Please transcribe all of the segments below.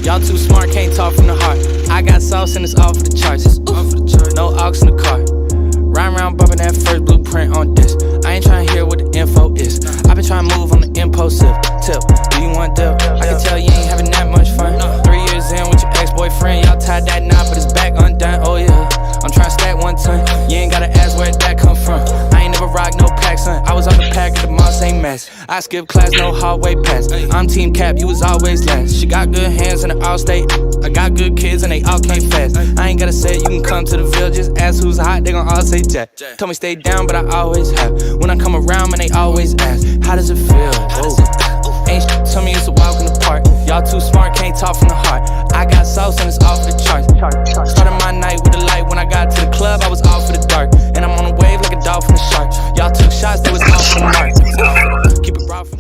Y'all too smart, can't talk from the heart. I got sauce and it's all for the charts. No aux in the car. Riding around bumping that first blueprint on this. I ain't trying to hear what the info is. I been trying to move on the impulsive tip. Do you want dip? I can tell you ain't having that much fun. 3 years in with your ex-boyfriend, y'all tied that knot, but it's back undone. Oh yeah, I'm trying to stack 1 ton. You ain't gotta ask where that come from. I ain't never rock no pack, son. I was on the pack at the mall, same mess. I skip class, no hallway pass. I'm team cap, you was always last. She got good hands in the all-state. I got good kids and they all came fast. I ain't gotta say it, you can come to the Ville. Just ask who's hot, they gon' all say Jack. Told me stay down, but I always have. When I come around, man, they always ask, how does it feel? Whoa. Ain't shit, tell me it's a walk in the park. Y'all too smart, can't talk from the heart. I got sauce and it's all for the charts. Started my night with the light. When I got to the club, I was all for the dark. And I'm on a wave like a dolphin and shark. Y'all took shots, they was all for the mark. Keep it raw from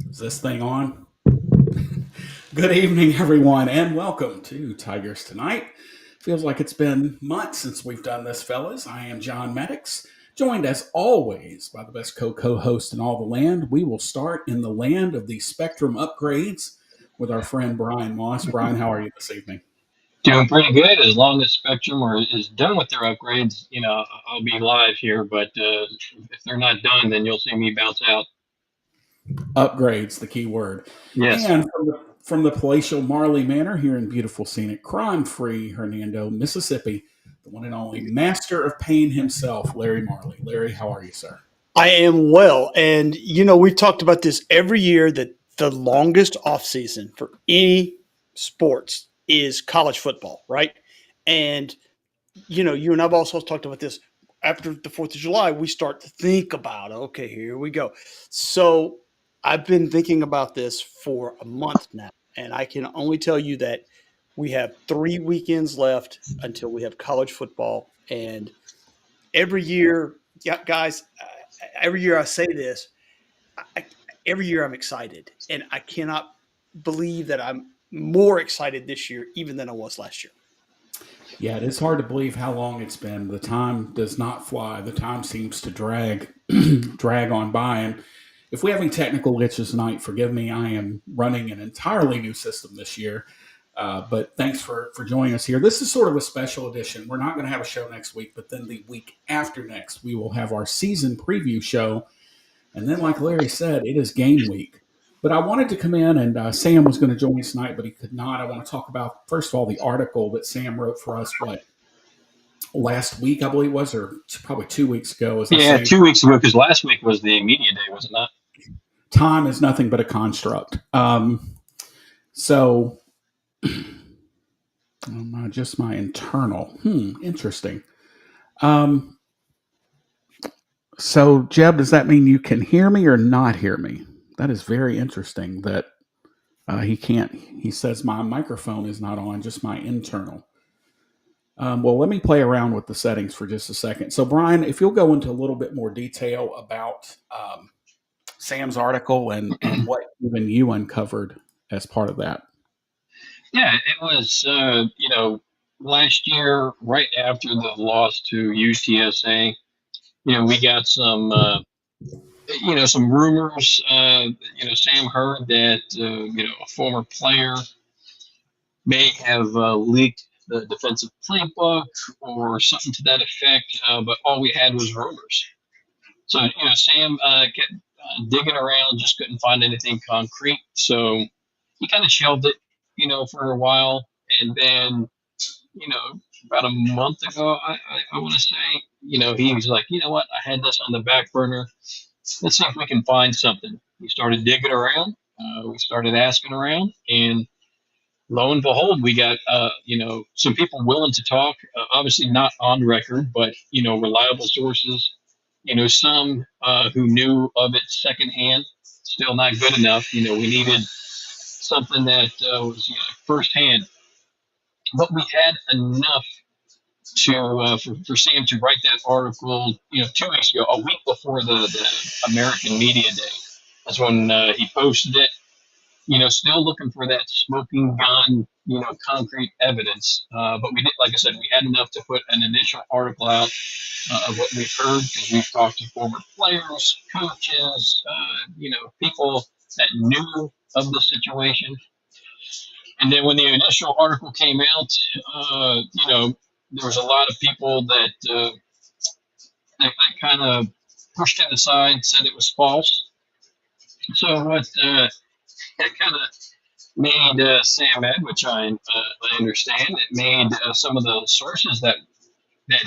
Is this thing on? Good evening, everyone, and welcome to Tigers Tonight. Feels like it's been months since we've done this, fellas. I am John Maddox, joined as always by the best co-host in all the land. We will start in the land of the Spectrum upgrades with our friend Brian Moss. Brian, how are you this evening? Doing pretty good. As long as Spectrum is done with their upgrades, I'll be live here. But if they're not done, then you'll see me bounce out. Upgrades, the key word. Yes. And from the palatial Marley Manor here in beautiful, scenic, crime-free Hernando, Mississippi, the one and only master of pain himself, Larry Marley. Larry, how are you, sir? I am well. And, we've talked about this every year that the longest offseason for any sports is college football, right? And, you and I've also talked about this. After the 4th of July, we start to think about, okay, here we go. So I've been thinking about this for a month now, and I can only tell you that we have 3 weekends left until we have college football. And every year, guys, every year I say this, every year I'm excited, and I cannot believe that I'm more excited this year even than I was last year. Yeah, it is hard to believe how long it's been. The time does not fly. The time seems to drag on by. And if we have any technical glitches tonight, forgive me. I am running an entirely new system this year. But thanks for joining us here. This is sort of a special edition. We're not going to have a show next week, but then the week after next, we will have our season preview show. And then, like Larry said, it is game week. But I wanted to come in, and Sam was going to join us tonight, but he could not. I want to talk about, first of all, the article that Sam wrote for us, last week, I believe it was, or probably 2 weweeks ago. 2 weeks ago, because last week was the media day, was it not? Time is nothing but a construct. So, just my internal. Interesting. So, Jeb, does that mean you can hear me or not hear me? That is very interesting that he can't. He says my microphone is not on, just my internal. Well, let me play around with the settings for just a second. So, Brian, if you'll go into a little bit more detail about Sam's article and what even you uncovered as part of that. Yeah, it was, last year, right after the loss to UTSA, we got some rumors. Sam heard that, a former player may have leaked the defensive playbook or something to that effect, but all we had was rumors. So, Sam kept digging around, just couldn't find anything concrete. So he kind of shelved it, for a while. And then, about a month ago, I want to say, he was like, you know what, I had this on the back burner. Let's see if we can find something. We started digging around. We started asking around, and lo and behold, we got, some people willing to talk, obviously not on record, but, reliable sources, some who knew of it secondhand, still not good enough. We needed something that was firsthand. But we had enough to for Sam to write that article, 2 weeks ago, a week before the American Media Day. That's when he posted it. still looking for that smoking gun, concrete evidence. But we did, like I said, we had enough to put an initial article out of what we've heard, because we've talked to former players, coaches, people that knew of the situation. And then when the initial article came out, there was a lot of people that kind of pushed it aside, said it was false. So what that kind of made Sam mad, which I understand. It made some of the sources that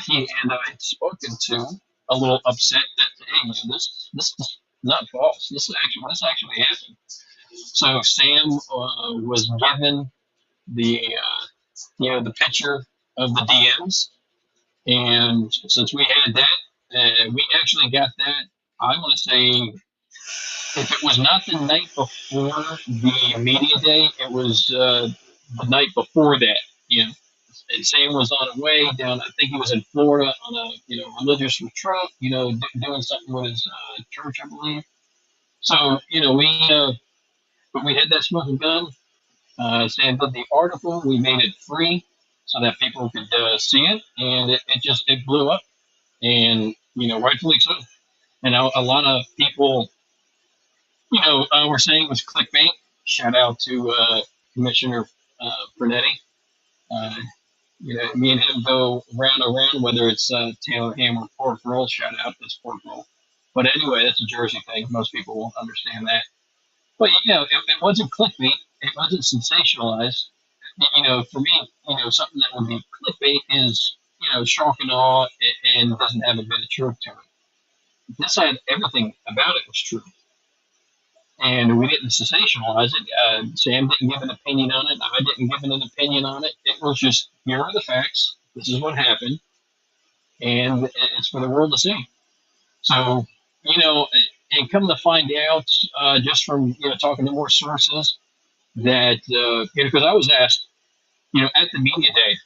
he and I had spoken to a little upset that, hey, this is not false. This actually happened. So Sam was given the the picture of the DMs, and since we had that, we actually got that. I want to say, if it was not the night before the media day, it was the night before that. And Sam was on his way down. I think he was in Florida on a religious retreat. Doing something with his church, I believe. So we had that smoking gun. Sam did the article. We made it free so that people could see it, and it blew up, and rightfully so. And a lot of people were saying it was clickbait. Shout out to Commissioner Bernetti. Me and him go round and round, whether it's Taylor ham or pork roll. Shout out, that's pork roll. But anyway, that's a Jersey thing. Most people won't understand that. But it wasn't clickbait. It wasn't sensationalized. For me, something that would be clickbait is shock and awe and doesn't have a bit of truth to it. This had everything about it was true. And we didn't sensationalize it. Sam didn't give an opinion on it. I didn't give an opinion on it. It was just, here are the facts. This is what happened. And it's for the world to see. So, and come to find out, just from, talking to more sources, that, because I was asked, at the media day,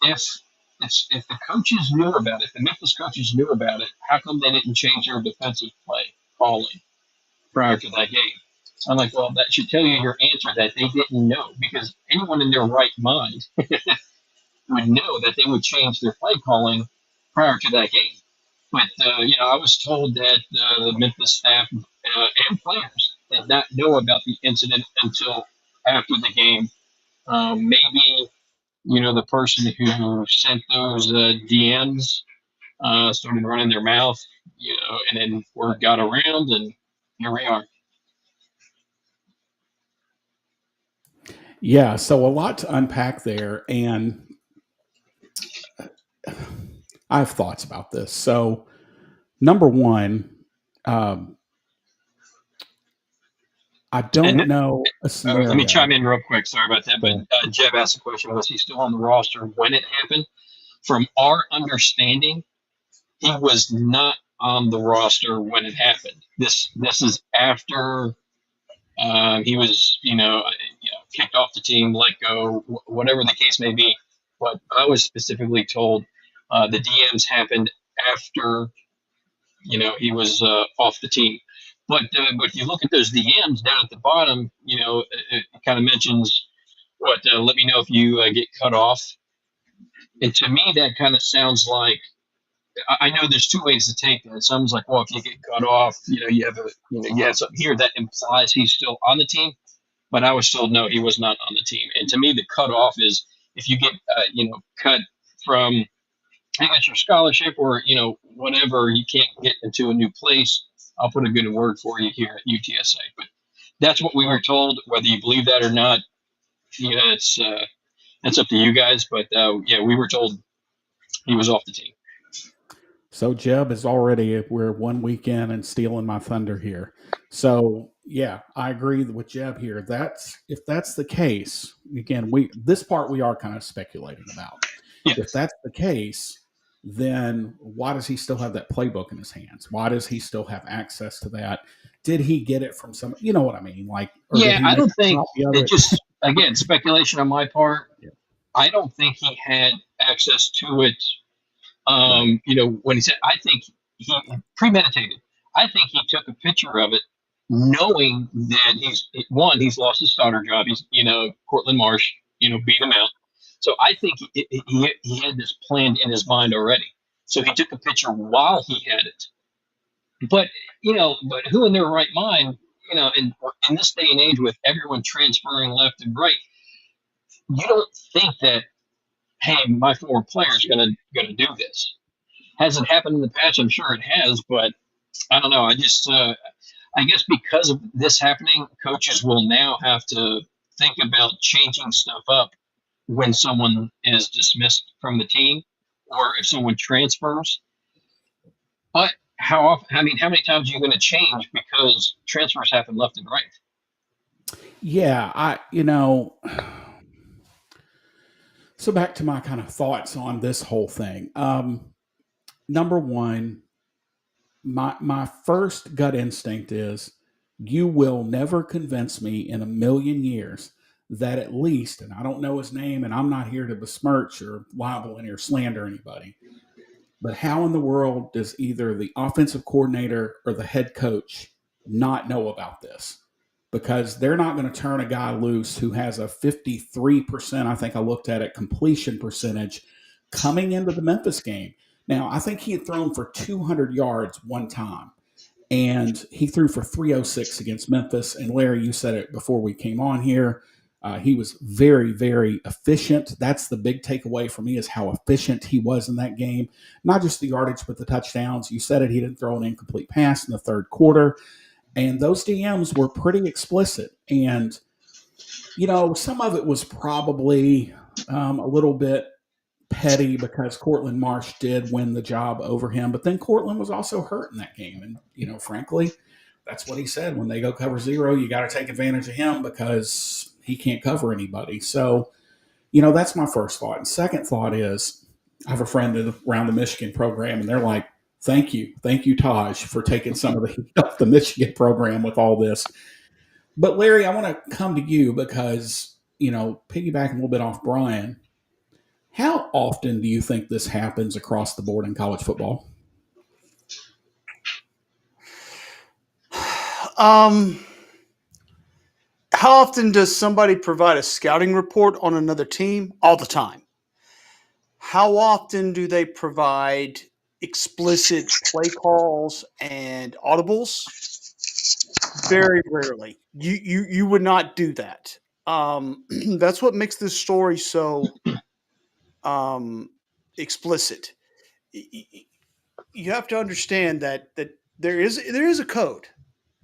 if the coaches knew about it, the Memphis coaches knew about it, how come they didn't change their defensive play calling prior to that game? I'm like, well, that should tell you your answer, that they didn't know, because anyone in their right mind would know that they would change their play calling prior to that game. But, I was told that the Memphis staff and players did not know about the incident until after the game. Maybe, the person who sent those DMs started running their mouth, and then word got around, and here we are. Yeah, so a lot to unpack there, and I have thoughts about this. So, number one, I don't know a scenario. Let me chime in real quick. Sorry about that, but Jeb asked the question: was he still on the roster when it happened? From our understanding, he was not on the roster when it happened. This is after he was, kicked off the team, let go, whatever the case may be. But I was specifically told the DMs happened after, he was off the team. But if you look at those DMs down at the bottom, it kind of mentions let me know if you get cut off. And to me, that kind of sounds like, I know there's two ways to take that. It sounds like, well, if you get cut off, you have something here that implies he's still on the team. But I was told, no, he was not on the team. And to me, the cutoff is if you get, cut from, I think it's your scholarship or, whatever, you can't get into a new place. I'll put a good word for you here at UTSA. But that's what we were told. Whether you believe that or not, it's that's up to you guys. But we were told he was off the team. So Jeb is already, we're 1 week in and stealing my thunder here. So yeah, I agree with Jeb here. If that's the case, again, this part we are kind of speculating about. Yes. If that's the case, then why does he still have that playbook in his hands? Why does he still have access to that? Did he get it from some, you know what I mean? Like, I don't think it just, again, speculation on my part. Yeah. I don't think he had access to it. When he said, I think he premeditated. I think he took a picture of it knowing that he's lost his starter job. He's, Cortland Marsh, beat him out. So I think he had this planned in his mind already. So he took a picture while he had it. But but who in their right mind, in this day and age with everyone transferring left and right, you don't think that, hey, my former player is gonna do this. Has it happened in the past? I'm sure it has, but I don't know. I guess because of this happening, coaches will now have to think about changing stuff up when someone is dismissed from the team or if someone transfers. But how often? I mean, how many times are you going to change because transfers happen left and right? Yeah, so back to my kind of thoughts on this whole thing. Number one, my first gut instinct is you will never convince me in a million years that at least, and I don't know his name, and I'm not here to besmirch or libel or slander anybody, but how in the world does either the offensive coordinator or the head coach not know about this? Because they're not going to turn a guy loose who has a 53%, I think I looked at it, completion percentage coming into the Memphis game. Now, I think he had thrown for 200 yards one time, and he threw for 306 against Memphis. And Larry, you said it before we came on here. He was very, very efficient. That's the big takeaway for me is how efficient he was in that game. Not just the yardage, but the touchdowns. You said it. He didn't throw an incomplete pass in the third quarter. And those DMs were pretty explicit. And, some of it was probably a little bit petty because Cortland Marsh did win the job over him. But then Cortland was also hurt in that game. And, frankly, that's what he said. When they go cover zero, you got to take advantage of him because he can't cover anybody. So, that's my first thought. And second thought is I have a friend around the Michigan program, and they're like, thank you, Taj, for taking some of the heat off the Michigan program with all this. But Larry, I want to come to you because, piggybacking a little bit off Bryan, how often do you think this happens across the board in college football? How often does somebody provide a scouting report on another team? All the time. How often do they provide explicit play calls and audibles? Very rarely. You would not do that. That's what makes this story so explicit. You have to understand that there is a code,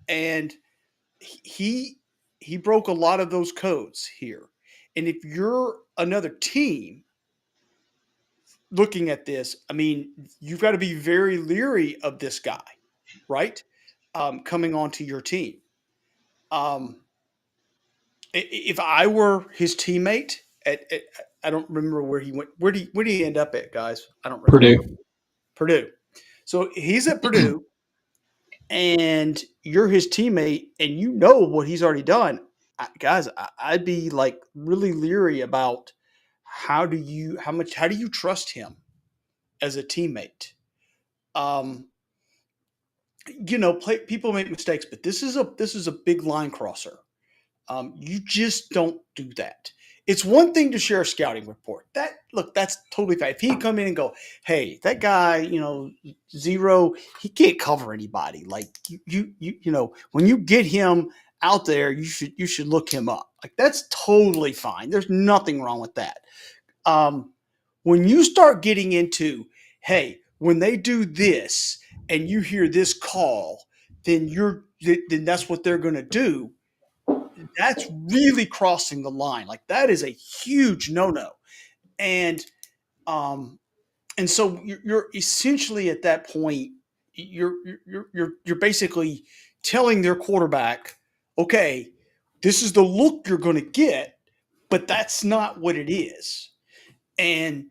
and he broke a lot of those codes here. And if you're another team looking at this, I mean, you've got to be very leery of this guy, right? Coming onto your team. If I were his teammate, I don't remember where he went. Where did he end up at, guys? I don't remember. Purdue. So he's at Purdue, and you're his teammate, and you know what he's already done. Guys, I'd be like really leery about how do you trust him as a teammate? People make mistakes, but this is a big line crosser. You just don't do that. It's one thing to share a scouting report. That's totally fine. If he come in and go, hey, that guy, zero, he can't cover anybody. Like when you get him out there, you should look him up. Like that's totally fine. There's nothing wrong with that. When you start getting into, hey, when they do this and you hear this call, then that's what they're going to do. That's really crossing the line. Like that is a huge no-no. And so you're essentially at that point, you're basically telling their quarterback, okay, this is the look you're going to get, but that's not what it is. And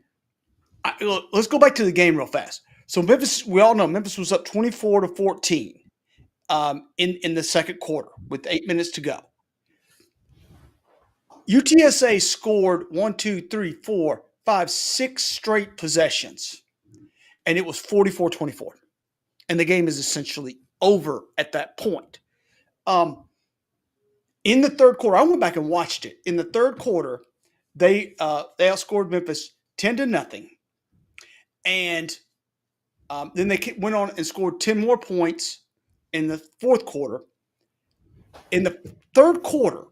look, let's go back to the game real fast. So Memphis, we all know Memphis was up 24-14 in the second quarter with 8 minutes to go. UTSA scored 6 straight possessions, and it was 44-24. And the game is essentially over at that point. In the third quarter, I went back and watched it. In the third quarter, they outscored Memphis 10-0, and then they went on and scored 10 more points in the fourth quarter. In the third quarter,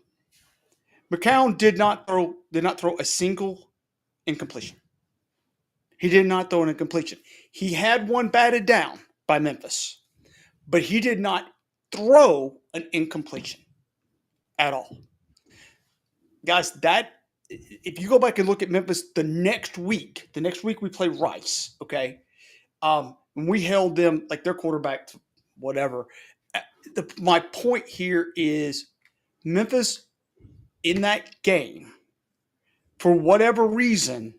McCown did not throw a single incompletion. He did not throw an incompletion. He had one batted down by Memphis, but he did not throw an incompletion at all. Guys, if you go back and look at Memphis the next week we play Rice, okay? And we held them like their quarterback to whatever. My point here is Memphis in that game, for whatever reason,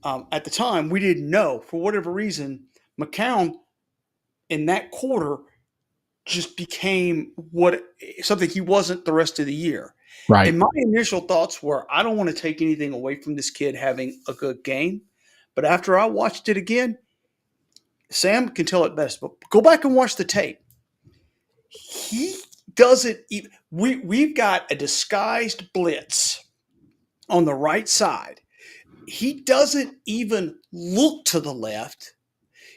at the time we didn't know, for whatever reason, McCown in that quarter just became something he wasn't the rest of the year. Right. And my initial thoughts were, I don't want to take anything away from this kid having a good game. But after I watched it again, Sam can tell it best, but go back and watch the tape. He doesn't even, we've got a disguised blitz on the right side. He doesn't even look to the left.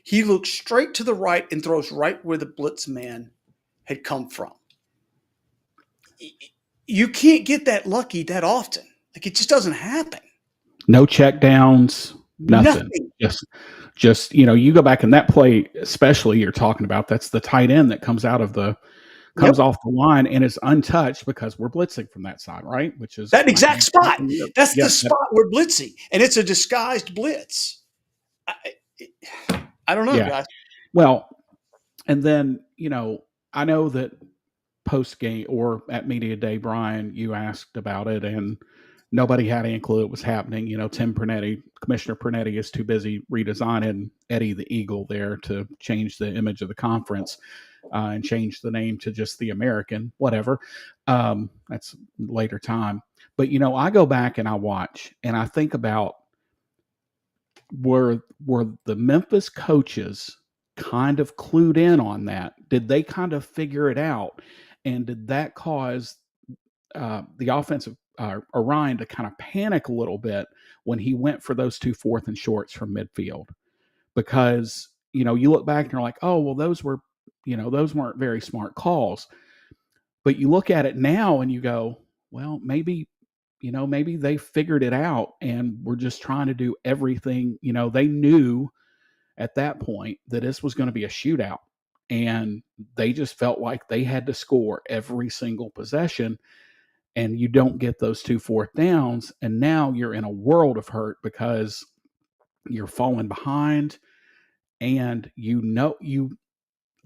He looks straight to the right and throws right where the blitz man had come from. You can't get that lucky that often. Like, it just doesn't happen. No check downs, nothing. Just you go back in that play, especially you're talking about, that's the tight end that comes off the line and is untouched because we're blitzing from that side, right? Which is that exact spot. That's the spot we're blitzing, and it's a disguised blitz. I don't know, guys. Well, and then, I know that post-game or at media day, Bryan, you asked about it and nobody had any clue it was happening. Commissioner Pernetti is too busy redesigning Eddie the Eagle there to change the image of the conference and change the name to just the American, whatever. That's later time. But, I go back and I watch and I think about, were the Memphis coaches kind of clued in on that? Did they kind of figure it out? And did that cause the offensive Orion to kind of panic a little bit when he went for those 2 4th and shorts from midfield? Because, you look back and you're like, oh, well, those weren't very smart calls. But you look at it now and you go, well, maybe they figured it out and we're just trying to do everything. They knew at that point that this was going to be a shootout and they just felt like they had to score every single possession, and you don't get those 2 4th downs. And now you're in a world of hurt because you're falling behind and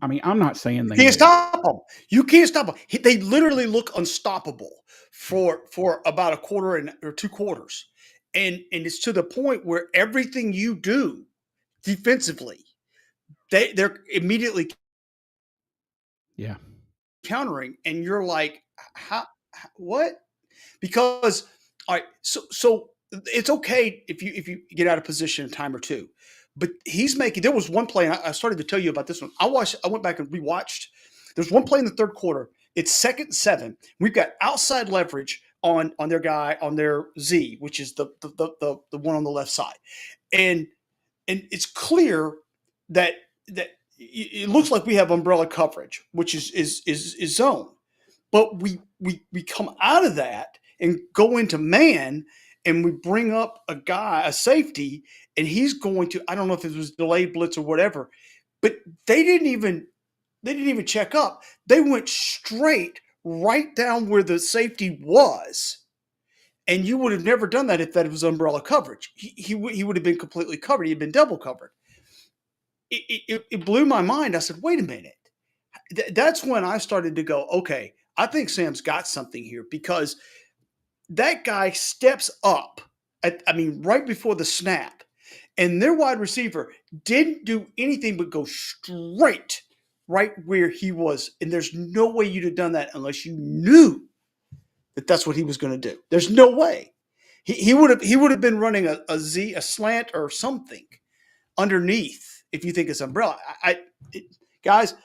I'm not saying they can't stop them. You can't stop them. They literally look unstoppable for about a quarter or 2 quarters. And it's to the point where everything you do defensively, they're immediately countering. And you're like, what? Because, all right, so it's okay if you get out of position a time or two. But there was one play, and I started to tell you about this one. I went back and rewatched. There's one play in the third quarter. It's 2nd and 7. We've got outside leverage on their guy, on their Z, which is the one on the left side. And it's clear that it looks like we have umbrella coverage, which is zone. But we come out of that and go into man, and we bring up a safety, and he's going to, I don't know if it was delayed blitz or whatever, but they didn't even check up. They went straight right down where the safety was. And you would have never done that if that was umbrella coverage. He would have been completely covered. He had been double covered. It blew my mind. I said, wait a minute. That's when I started to go, okay, I think Sam's got something here, because that guy steps up, right before the snap, and their wide receiver didn't do anything but go straight right where he was. And there's no way you'd have done that unless you knew that that's what he was going to do. There's no way. He would have been running a slant or something underneath if you think it's umbrella. Guys,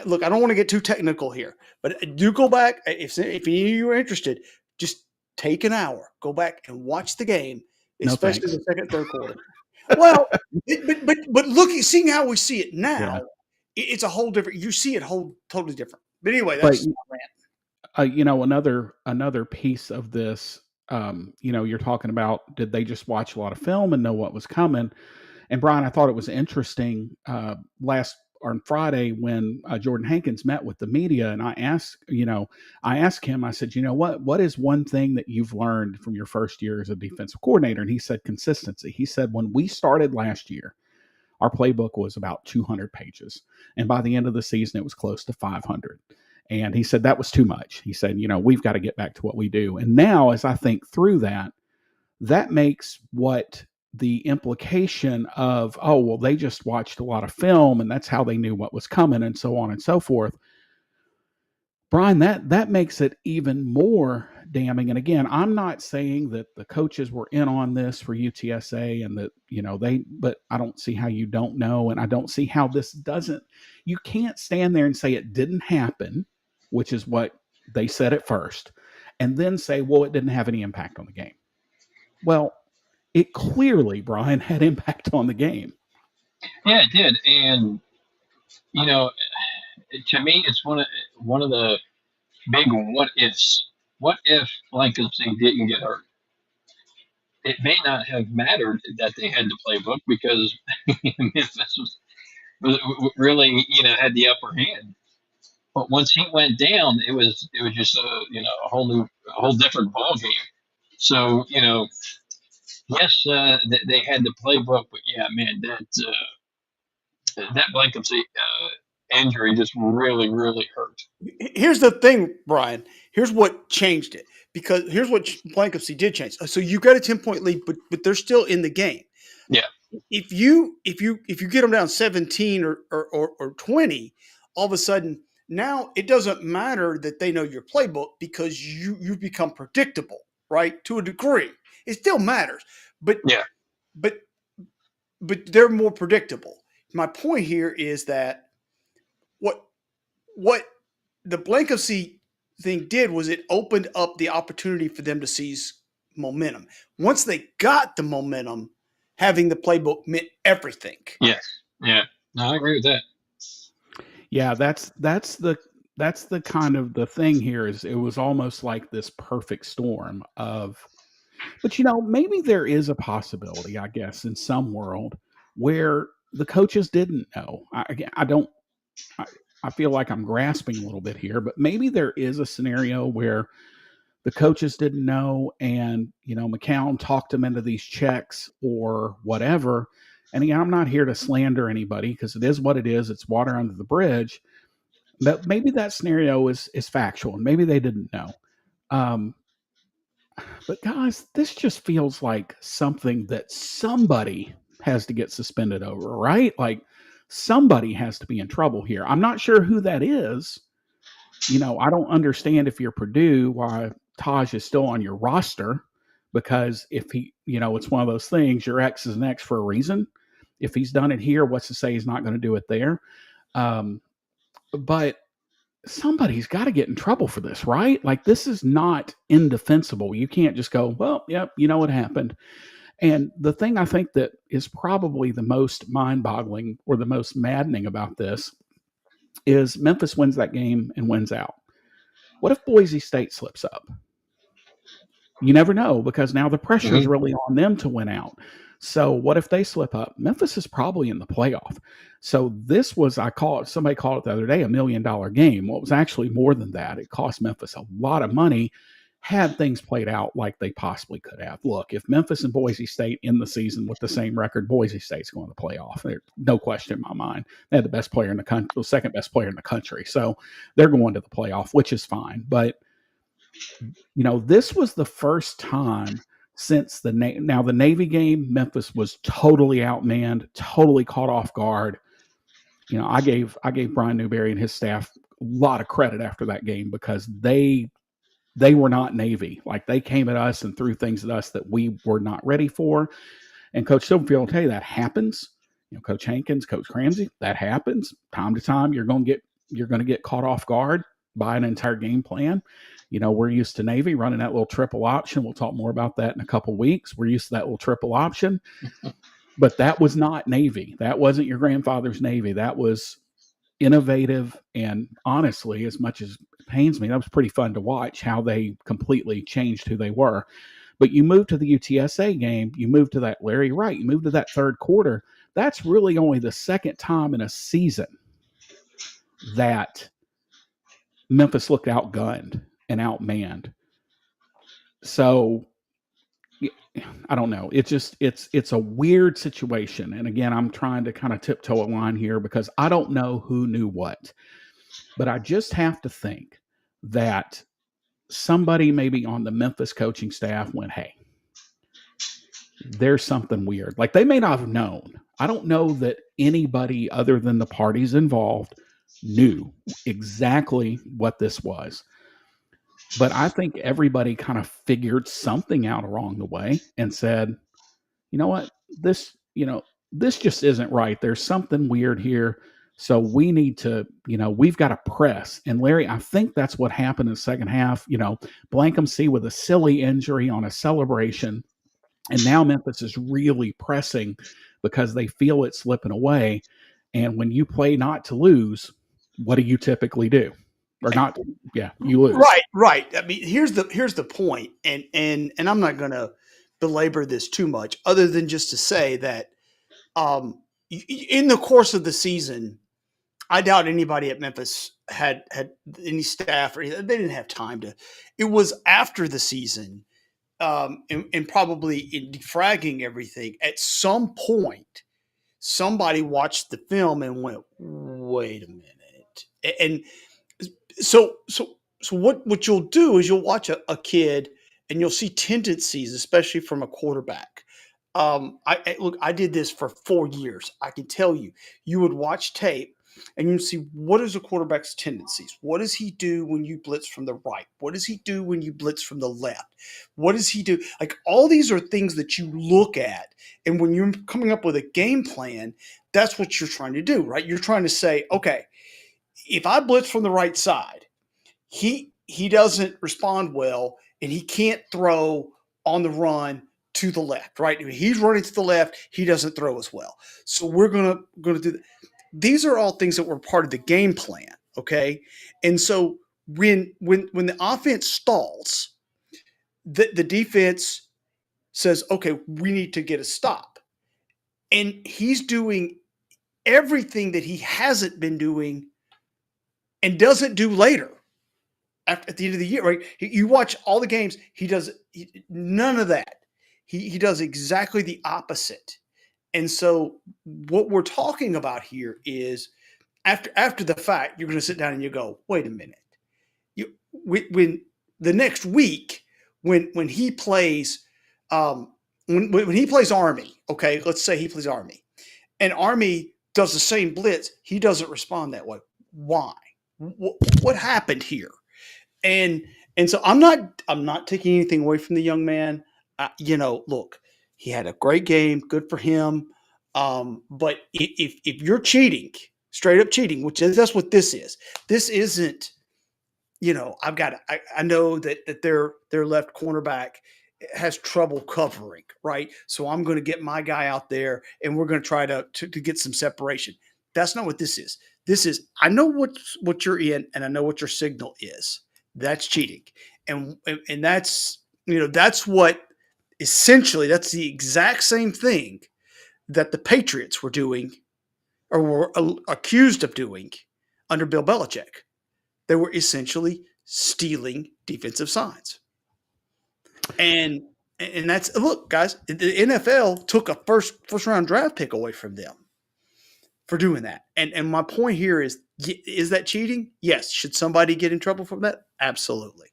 look, I don't want to get too technical here, but do go back. If any of you are interested, just take an hour, go back and watch the game, No especially thanks. the second, third quarter. Well, but looking, seeing how we see it Yeah. now, it's a whole different. You see it whole totally different. But anyway, But that's my rant. another piece of this, you're talking about, did they just watch a lot of film and know what was coming? And Brian, I thought it was interesting last on Friday when Jordan Hankins met with the media, and I asked him, I said, what is one thing that you've learned from your first year as a defensive coordinator? And he said consistency. He said when we started last year, our playbook was about 200 pages, and by the end of the season, it was close to 500. And he said that was too much. He said, we've got to get back to what we do. And now, as I think through that, that makes what the implication of, oh, well, they just watched a lot of film and that's how they knew what was coming and so on and so forth. Brian, that makes it even more damning. And again, I'm not saying that the coaches were in on this for UTSA and that, but I don't see how you don't know. And I don't see how you can't stand there and say it didn't happen, which is what they said at first, and then say, well, it didn't have any impact on the game. Well, it clearly, Brian, had impact on the game. Yeah, it did. And, to me, it's one of the big what ifs. What if Blankenstein didn't get hurt? It may not have mattered that they had the playbook because Memphis really, had the upper hand. But once he went down, it was just a whole different ball game. So yes, they had the playbook, but yeah, man, that Blankenstein injury just really, really hurt. Here's the thing, Brian. Here's what changed it, because here's what Blankenstein did change. So you got a 10-point lead, but they're still in the game. Yeah. If you get them down 17 or 20, all of a sudden now it doesn't matter that they know your playbook because you become predictable, right? To a degree, it still matters, but yeah, but they're more predictable. My point here is that what the Blankenstein thing did was it opened up the opportunity for them to seize momentum. Once they got the momentum, having the playbook meant everything. Yes. Yeah. No, I agree with that. Yeah, that's the kind of the thing here is it was almost like this perfect storm of, but maybe there is a possibility, I guess, in some world where the coaches didn't know. I feel like I'm grasping a little bit here, but maybe there is a scenario where the coaches didn't know and, McCown talked them into these checks or whatever. And again, I'm not here to slander anybody because it is what it is. It's water under the bridge. But maybe that scenario is factual and maybe they didn't know. But guys, this just feels like something that somebody has to get suspended over, right? Like somebody has to be in trouble here. I'm not sure who that is. I don't understand if you're Purdue why Taj is still on your roster, because if he, it's one of those things, your X is an X for a reason. If he's done it here, what's to say he's not going to do it there? But somebody's got to get in trouble for this, right? Like this is not indefensible. You can't just go, well, yep, what happened. And the thing I think that is probably the most mind-boggling or the most maddening about this is Memphis wins that game and wins out. What if Boise State slips up? You never know, because now the pressure is really on them to win out. So what if they slip up? Memphis is probably in the playoff. So this was, somebody called it the other day, $1 million game. Well, it was actually more than that. It cost Memphis a lot of money had things played out like they possibly could have. Look, if Memphis and Boise State end the season with the same record, Boise State's going to the playoff. There's no question in my mind. They had the best player in the country, the second best player in the country. So they're going to the playoff, which is fine. But, this was the first time since the Navy game, Memphis was totally outmanned, totally caught off guard. I gave Brian Newberry and his staff a lot of credit after that game because they were not Navy. Like they came at us and threw things at us that we were not ready for. And Coach Silverfield will tell you that happens. Coach Hankins, Coach Ramsey, that happens time to time. You're going to get you're going to get caught off guard by an entire game plan. We're used to Navy running that little triple option. We'll talk more about that in a couple weeks. We're used to that little triple option, but that was not Navy. That wasn't your grandfather's Navy. That was innovative. And honestly, as much as it pains me, that was pretty fun to watch how they completely changed who they were. But you move to the UTSA game, you move to that Larry Wright, you move to that third quarter. That's really only the second time in a season that Memphis looked outgunned and outmanned. So I don't know. It's a weird situation. And again, I'm trying to kind of tiptoe a line here because I don't know who knew what. But I just have to think that somebody maybe on the Memphis coaching staff went, hey, there's something weird. Like they may not have known. I don't know that anybody other than the parties involved knew exactly what this was. But I think everybody kind of figured something out along the way and said, you know what, this just isn't right. There's something weird here. So we need to, we've got to press. And Larry, I think that's what happened in the second half. Blankham C with a silly injury on a celebration. And now Memphis is really pressing because they feel it slipping away. And when you play not to lose, what do you typically do? Or not? Yeah, you lose. Right. I mean, here's the point, and I'm not going to belabor this too much, other than just to say that in the course of the season, I doubt anybody at Memphis had any staff or anything. They didn't have time to. It was after the season, and probably in defragging everything. At some point, somebody watched the film and went, "Wait a minute," and so what you'll do is you'll watch a kid and you'll see tendencies, especially from a quarterback. I did this for 4 years. I can tell you, you would watch tape and you see what is a quarterback's tendencies. What does he do when you blitz from the right? What does he do when you blitz from the left? What does he do? Like all these are things that you look at. And when you're coming up with a game plan, that's what you're trying to do, right? You're trying to say, okay, if I blitz from the right side, he doesn't respond well and he can't throw on the run to the left, right? If he's running to the left, he doesn't throw as well. So we're gonna do that. These are all things that were part of the game plan, okay? And so when the offense stalls, the defense says, okay, we need to get a stop. And he's doing everything that he hasn't been doing and doesn't do later at the end of the year, right? You watch all the games, he does none of that. He does exactly the opposite. And so what we're talking about here is after the fact, you're going to sit down and you go, wait a minute. When the next week, when he plays, when he plays Army, okay, let's say he plays Army, and Army does the same blitz, he doesn't respond that way. Why? What happened here? And so I'm not taking anything away from the young man. Look, he had a great game, good for him. But if you're cheating, straight up cheating, which that's what this is. This isn't, I know that their left cornerback has trouble covering, right? So I'm going to get my guy out there and we're going to try to get some separation. That's not what this is. This is, I know what you're in and I know what your signal is. That's cheating. And that's, that's what essentially, that's the exact same thing that the Patriots were doing or were accused of doing under Bill Belichick. They were essentially stealing defensive signs. And that's, look, guys, the NFL took a first round draft pick away from them for doing that. And my point here is that cheating? Yes. Should somebody get in trouble from that? Absolutely.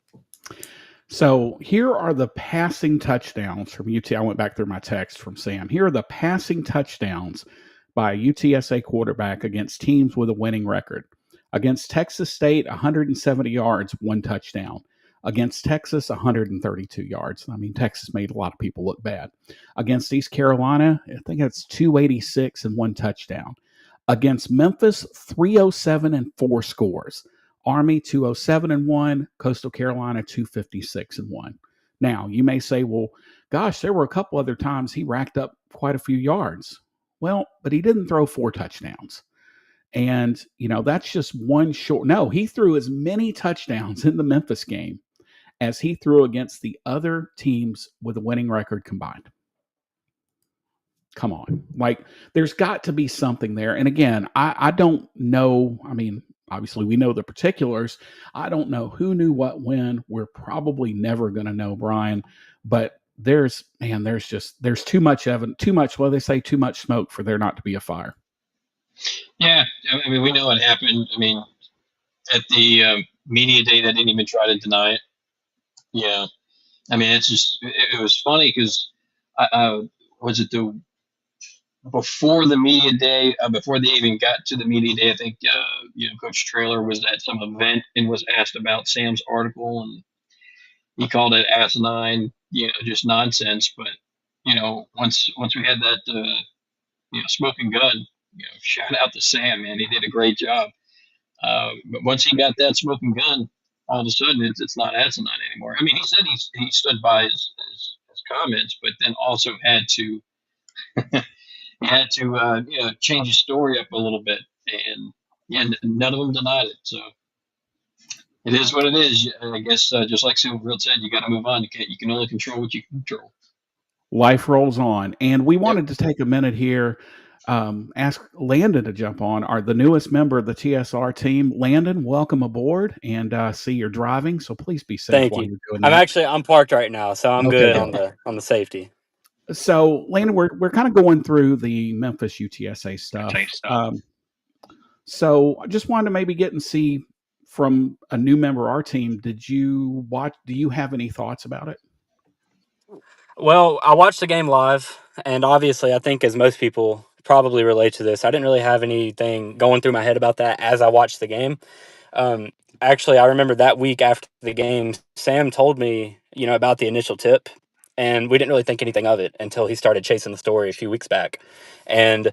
So here are the passing touchdowns from UT. I went back through my text from Sam. Here are the passing touchdowns by a UTSA quarterback against teams with a winning record. Against Texas State, 170 yards, 1 touchdown. Against Texas, 132 yards. I mean, Texas made a lot of people look bad. Against East Carolina, I think that's 286 and 1 touchdown. Against Memphis, 307 and 4 scores. Army 207 and 1, Coastal Carolina 256 and 1. Now, you may say, well, gosh, there were a couple other times he racked up quite a few yards. Well, but he didn't throw 4 touchdowns. And, that's just one short. No, he threw as many touchdowns in the Memphis game as he threw against the other teams with a winning record combined. Come on. Like, there's got to be something there. And again, I don't know. I mean, obviously we know the particulars. I don't know who knew what when. We're probably never going to know, Bryan. But there's too much well, they say too much smoke for there not to be a fire. Yeah, I mean, we know what happened. I mean, at the media day, they didn't even try to deny it. Yeah, I mean, it was funny because was it before the media day, before they even got to the media day, I think Coach Traylor was at some event and was asked about Sam's article, and he called it asinine, just nonsense. But once we had that smoking gun, shout out to Sam, man, he did a great job. But once he got that smoking gun, all of a sudden it's not asinine anymore. I mean, he said he stood by his comments, but then also had to change his story up a little bit, and none of them denied it. So it is what it is. I guess just like Silverfield said, you got to move on. You can only control what you can control. Life rolls on, and we wanted to take a minute here. Ask Landon to jump on, the newest member of the TSR team. Landon, welcome aboard, and see you're driving, so please be safe. Thank while you. you're doing that. I'm parked right now, so I'm Okay, good on the safety. So, Landon, we're kind of going through the Memphis UTSA stuff. So I just wanted to maybe get and see from a new member of our team. Do you have any thoughts about it? Well, I watched the game live, and obviously I think as most people probably relate to this, I didn't really have anything going through my head about that as I watched the game. Actually, I remember that week after the game, Sam told me, about the initial tip, and we didn't really think anything of it until he started chasing the story a few weeks back. And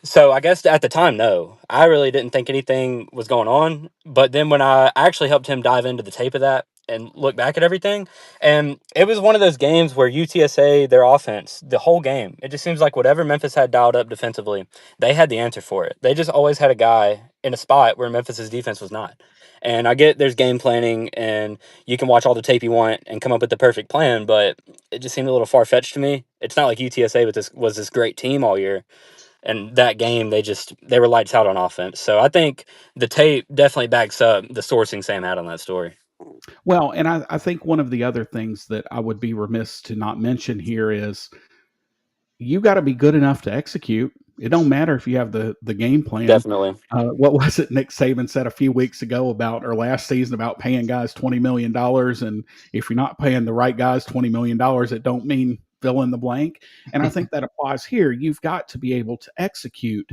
so I guess at the time, no, I really didn't think anything was going on. But then when I actually helped him dive into the tape of that and look back at everything, and it was one of those games where UTSA, their offense, the whole game, it just seems like whatever Memphis had dialed up defensively, they had the answer for it. They just always had a guy in a spot where Memphis's defense was not. And I get there's game planning and you can watch all the tape you want and come up with the perfect plan, but it just seemed a little far-fetched to me. It's not like UTSA was this great team all year. And that game, they were lights out on offense. So I think the tape definitely backs up the sourcing Sam had on that story. Well, and I think one of the other things that I would be remiss to not mention here is you got to be good enough to execute. It don't matter if you have the game plan. Definitely. What was it Nick Saban said a few weeks ago last season about paying guys $20 million, and if you're not paying the right guys $20 million, it don't mean fill in the blank. And I think that applies here. You've got to be able to execute.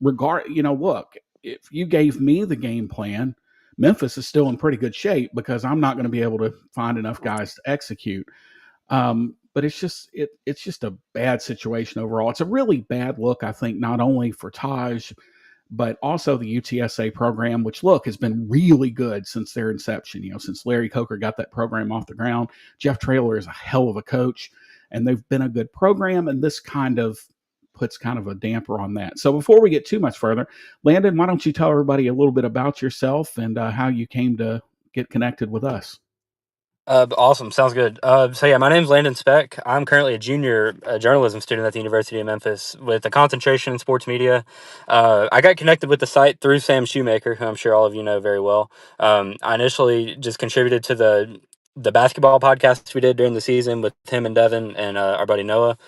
Look, if you gave me the game plan, Memphis is still in pretty good shape because I'm not going to be able to find enough guys to execute. But it's just a bad situation overall. It's a really bad look, I think, not only for Taj, but also the UTSA program, which has been really good since their inception. Since Larry Coker got that program off the ground, Jeff Traylor is a hell of a coach, and they've been a good program. And this kind of puts kind of a damper on that. So before we get too much further, Landon, why don't you tell everybody a little bit about yourself and how you came to get connected with us? Awesome. Sounds good. So yeah, my name's Landon Speck. I'm currently a junior journalism student at the University of Memphis with a concentration in sports media. I got connected with the site through Sam Shoemaker, who I'm sure all of you know very well. I initially just contributed to the basketball podcast we did during the season with him and Devin and our buddy Noah.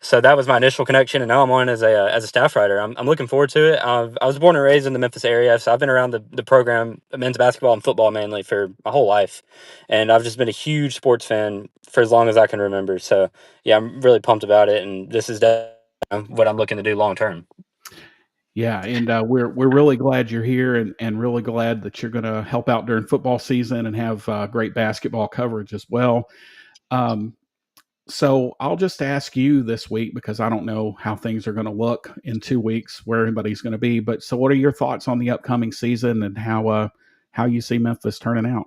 So that was my initial connection, and now I'm on as a staff writer. I'm looking forward to it. I was born and raised in the Memphis area, so I've been around the program, men's basketball and football mainly, for my whole life. And I've just been a huge sports fan for as long as I can remember. So, yeah, I'm really pumped about it, and this is definitely what I'm looking to do long term. Yeah, and we're really glad you're here and really glad that you're going to help out during football season and have great basketball coverage as well. So I'll just ask you this week because I don't know how things are going to look in 2 weeks, where everybody's going to be. But so, what are your thoughts on the upcoming season and how you see Memphis turning out?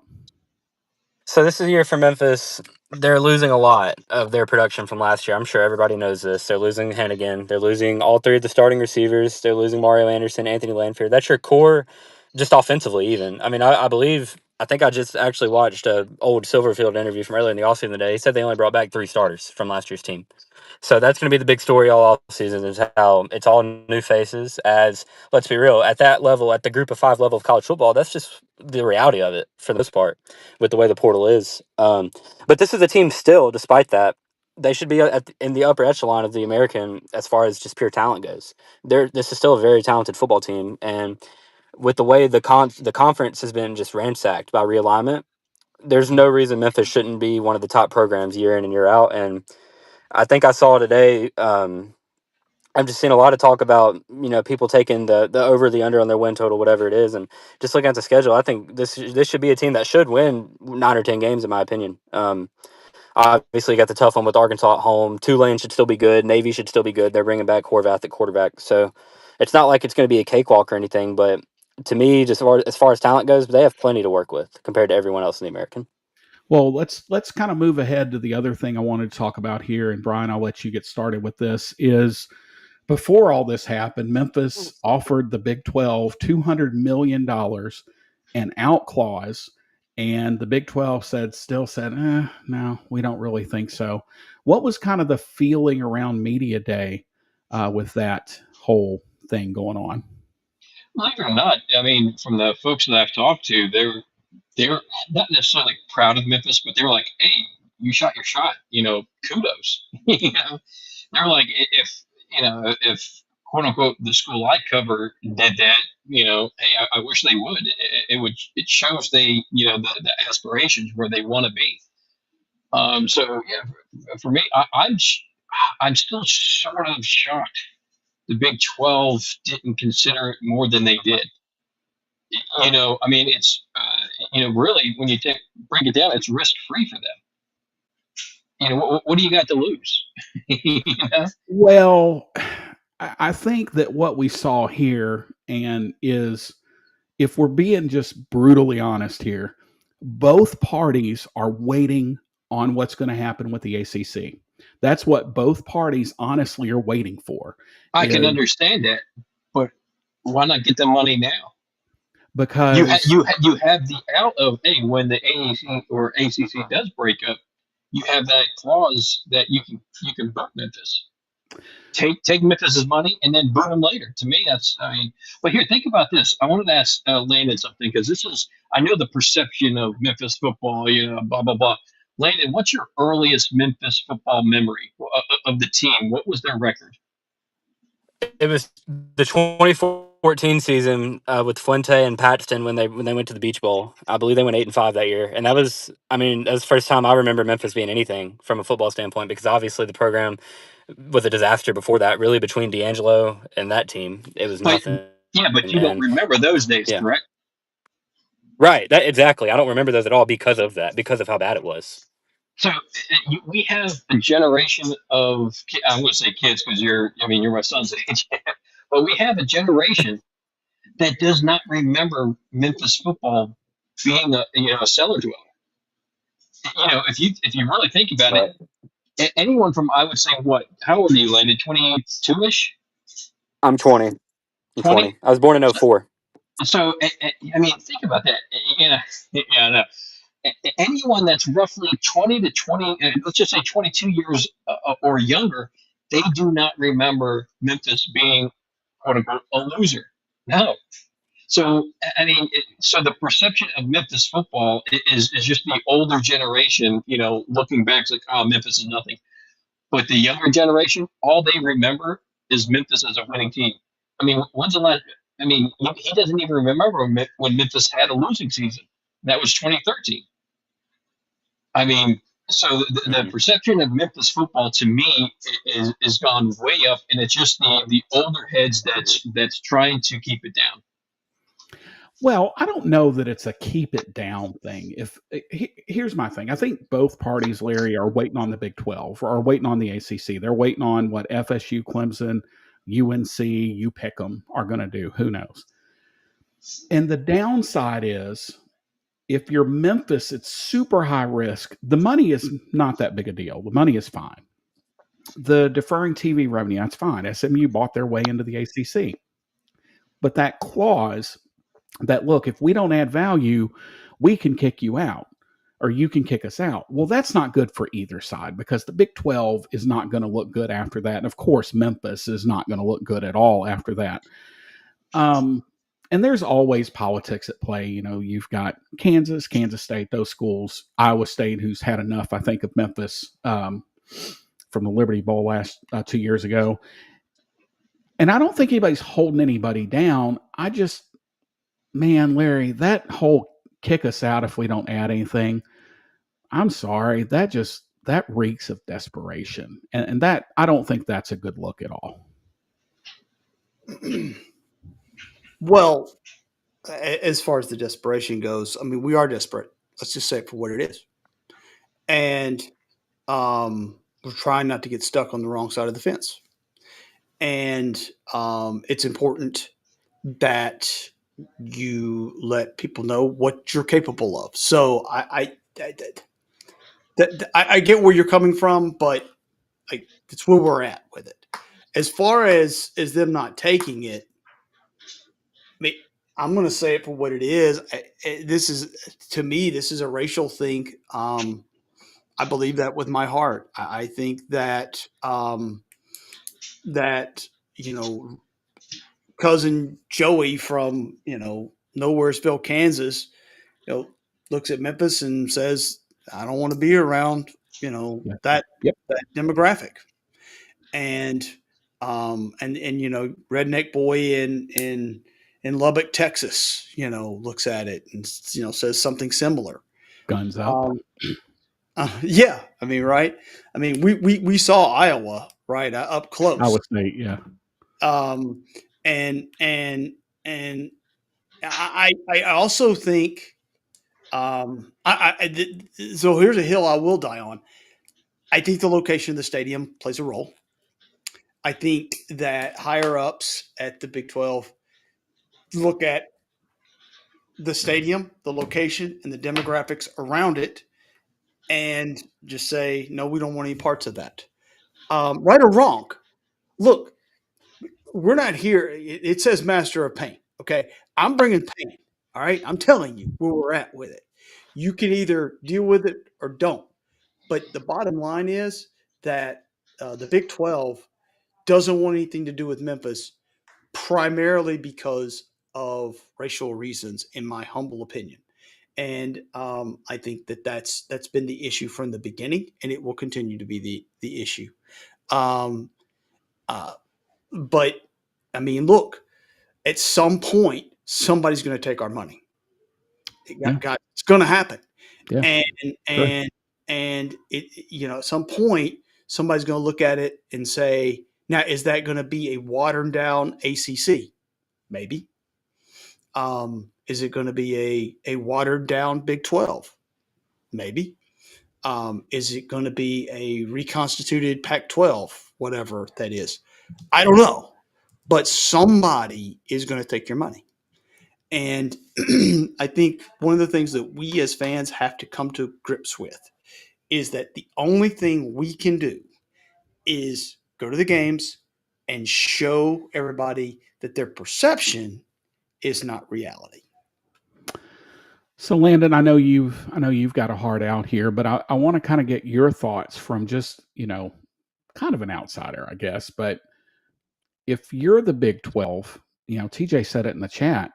So this is the year for Memphis. They're losing a lot of their production from last year. I'm sure everybody knows this. They're losing Hennigan. They're losing all three of the starting receivers. They're losing Mario Anderson, Anthony Lanfear. That's your core, just offensively even. I mean, I think I just actually watched a old Silverfield interview from earlier in the offseason today. He said they only brought back 3 starters from last year's team. So that's going to be the big story all season is how it's all new faces. As let's be real, at that level, at the Group of 5 level of college football, that's just the reality of it for the most part, with the way the portal is. But this is a team still, despite that, they should be in the upper echelon of the American as far as just pure talent goes. This is still a very talented football team, and with the way the conference has been just ransacked by realignment, there's no reason Memphis shouldn't be one of the top programs year in and year out. And I think I saw today. I've just seen a lot of talk about people taking the over the under on their win total, whatever it is, and just looking at the schedule. I think this should be a team that should win 9 or 10 games, in my opinion. Obviously, you got the tough one with Arkansas at home. Tulane should still be good. Navy should still be good. They're bringing back Horvath at quarterback, so it's not like it's going to be a cakewalk or anything. But to me, just as far as talent goes, they have plenty to work with compared to everyone else in the American. Well, let's kind of move ahead to the other thing I wanted to talk about here, and Brian, I'll let you get started with this. Is before all this happened, Memphis offered the Big 12 $200 million an out clause, and the Big 12 still said, no, we don't really think so. What was kind of the feeling around media day with that whole thing going on? Believe it or not, I mean, from the folks that I've talked to, they're not necessarily proud of Memphis, but they're like, "Hey, you shot your shot. Kudos." They're like, if quote unquote the school I cover did that, hey, I wish they would. It shows the aspirations where they want to be. So yeah, for me, I'm still sort of shocked the Big 12 didn't consider it more than they did. I mean, it's really when you break it down, it's risk free for them. What do you got to lose? Well, I think that what we saw here and is, if we're being just brutally honest here, both parties are waiting on what's going to happen with the ACC. That's what both parties honestly are waiting for. I can understand that, but why not get the money now? Because you have the out of, hey, when the AAC or ACC does break up, you have that clause that you can boot Memphis. Take Memphis's money and then boot them later. To me, but here, think about this. I wanted to ask Landon something, because I know the perception of Memphis football, blah, blah, blah. Landon, what's your earliest Memphis football memory of the team? What was their record? It was the 2014 season with Fuente and Paxton when they went to the Beach Bowl. I believe they went 8-5 that year, and that was the first time I remember Memphis being anything from a football standpoint, because obviously the program was a disaster before that. Really, between D'Angelo and that team, it was nothing. Yeah, but you don't remember those days, correct? Right. Exactly. I don't remember those at all because of that, because of how bad it was. So we have a generation of, I'm going to say kids because you're my son's age, but we have a generation that does not remember Memphis football being a cellar dweller. If you really think about it, anyone from, I would say, how old are you, Landon? 22-ish? I'm 20. I'm 20. I was born in 04. So think about that. I know. Anyone that's roughly 20 to 20, let's just say 22 years or younger, they do not remember Memphis being, quote unquote, a loser. No. So, so the perception of Memphis football is just the older generation, looking back, it's like, oh, Memphis is nothing. But the younger generation, all they remember is Memphis as a winning team. When's the last, he doesn't even remember when Memphis had a losing season. That was 2013. So the perception of Memphis football to me is gone way up, and it's just the older heads that's trying to keep it down. Well, I don't know that it's a keep it down thing. Here's my thing, I think both parties, Larry, are waiting on the Big 12 or are waiting on the ACC. They're waiting on what FSU, Clemson, UNC, you pick them, are going to do. Who knows? And the downside is, if you're Memphis, it's super high risk. The money is not that big a deal. The money is fine. The deferring TV revenue, that's fine. SMU bought their way into the ACC. But that clause that, look, if we don't add value, we can kick you out or you can kick us out. Well, that's not good for either side because the Big 12 is not going to look good after that. And of course, Memphis is not going to look good at all after that. And there's always politics at play. You know, you've got Kansas State, those schools, Iowa State, who's had enough, I think, of Memphis from the Liberty Bowl last 2 years ago. And I don't think anybody's holding anybody down. Man, Larry, that whole kick us out if we don't add anything, I'm sorry, that reeks of desperation. And that, I don't think that's a good look at all. Well, as far as the desperation goes, I mean, we are desperate. Let's just say it for what it is. And we're trying not to get stuck on the wrong side of the fence. And it's important that you let people know what you're capable of. So I get where you're coming from, but that's where we're at with it. As far as them not taking it, I mean, I'm going to say it for what it is. This is a racial thing. I believe that with my heart. I think that cousin Joey from Nowheresville, Kansas, looks at Memphis and says, "I don't want to be around that demographic," and redneck boy in Lubbock, Texas, looks at it and says something similar. Guns up. Yeah, I mean, right? I mean, we saw Iowa right up close. Iowa State, yeah. And I also think so here's a hill I will die on. I think the location of the stadium plays a role. I think that higher ups at the Big 12 look at the stadium, the location, and the demographics around it, and just say, no, we don't want any parts of that. Right or wrong, look, we're not here. It says master of pain. Okay. I'm bringing pain. All right. I'm telling you where we're at with it. You can either deal with it or don't. But the bottom line is that the Big 12 doesn't want anything to do with Memphis, primarily because of racial reasons, in my humble opinion. And I think that's been the issue from the beginning, and it will continue to be the issue. But I mean, look, at some point, somebody's going to take our money. It's going to happen. Yeah. And it, at some point, somebody's going to look at it and say, now, is that going to be a watered down ACC? Maybe. Is it going to be a watered down Big 12? Maybe. Is it going to be a reconstituted Pac-12, whatever that is? I don't know. But somebody is going to take your money. And I think one of the things that we as fans have to come to grips with is that the only thing we can do is go to the games and show everybody that their perception is not reality. So Landon, I know you've got a heart out here, but I want to kind of get your thoughts from just, kind of an outsider, I guess. But if you're the Big 12, TJ said it in the chat,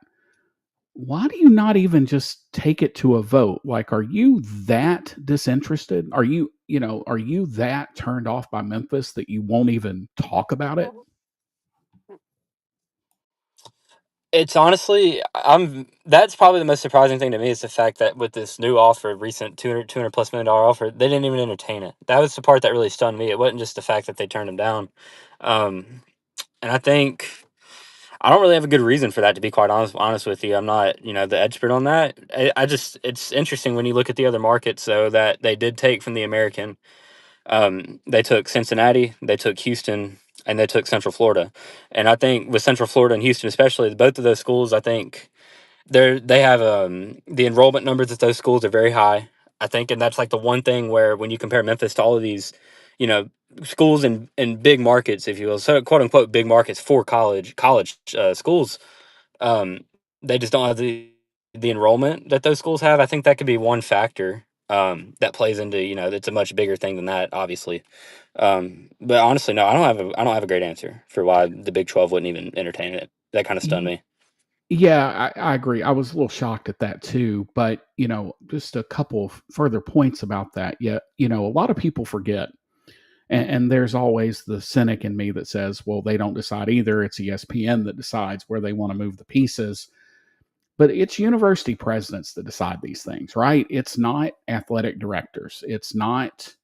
why do you not even just take it to a vote? Like, are you that disinterested? Are you that turned off by Memphis that you won't even talk about it? It's honestly, that's probably the most surprising thing to me is the fact that with this new offer, recent $200 plus million offer, they didn't even entertain it. That was the part that really stunned me. It wasn't just the fact that they turned him down. And I think I don't really have a good reason for that, to be quite honest with you. I'm not, the expert on that. I just, it's interesting when you look at the other markets, though, that they did take from the American. They took Cincinnati, they took Houston, and they took Central Florida. And I think with Central Florida and Houston, especially, both of those schools, I think they have the enrollment numbers at those schools are very high. I think, and that's like the one thing where when you compare Memphis to all of these, you know, schools in big markets, if you will, so quote unquote big markets for college schools, um, they just don't have the enrollment that those schools have. I think that could be one factor that plays into, it's a much bigger thing than that, obviously. But honestly, no, I don't have a great answer for why the Big 12 wouldn't even entertain it. That kind of stunned me. Yeah, I agree. I was a little shocked at that too, but just a couple of further points about that. Yeah, a lot of people forget, and there's always the cynic in me that says, "Well, they don't decide either. It's ESPN that decides where they want to move the pieces." But it's university presidents that decide these things, right? It's not athletic directors. It's not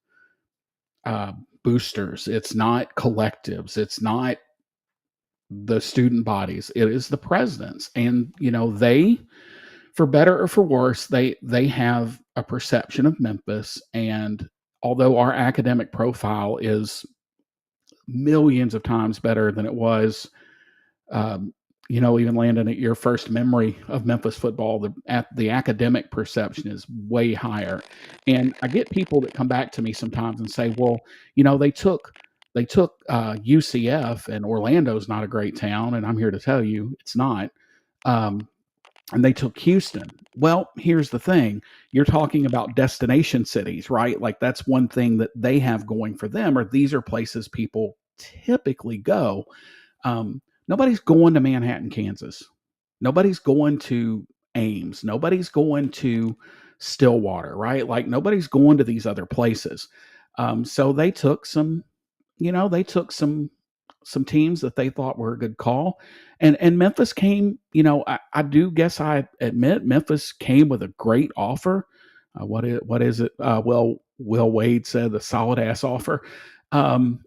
uh, boosters. It's not collectives. It's not the student bodies. It is the presidents, and they, for better or for worse, they have a perception of Memphis. And although our academic profile is millions of times better than it was, even Landon, at your first memory of Memphis football, the academic perception is way higher. And I get people that come back to me sometimes and say, well, they took UCF, and Orlando's not a great town, and I'm here to tell you it's not. Um, and they took Houston. Well, here's the thing. You're talking about destination cities, right? Like, that's one thing that they have going for them, or these are places people typically go. Nobody's going to Manhattan, Kansas. Nobody's going to Ames. Nobody's going to Stillwater, right? Like, nobody's going to these other places. So they took some teams that they thought were a good call. And Memphis came, I do guess I admit Memphis came with a great offer. What is it? Well, Will Wade said a solid ass offer. Um,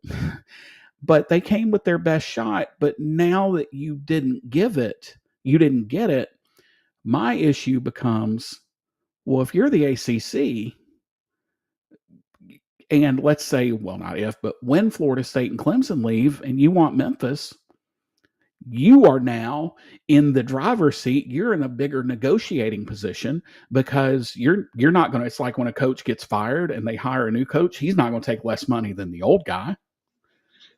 but they came with their best shot. But now that you didn't you didn't get it. My issue becomes, well, if you're the ACC, and let's say, well, not if, but when Florida State and Clemson leave and you want Memphis, you are now in the driver's seat. You're in a bigger negotiating position, because you're not going to, it's like when a coach gets fired and they hire a new coach, he's not going to take less money than the old guy.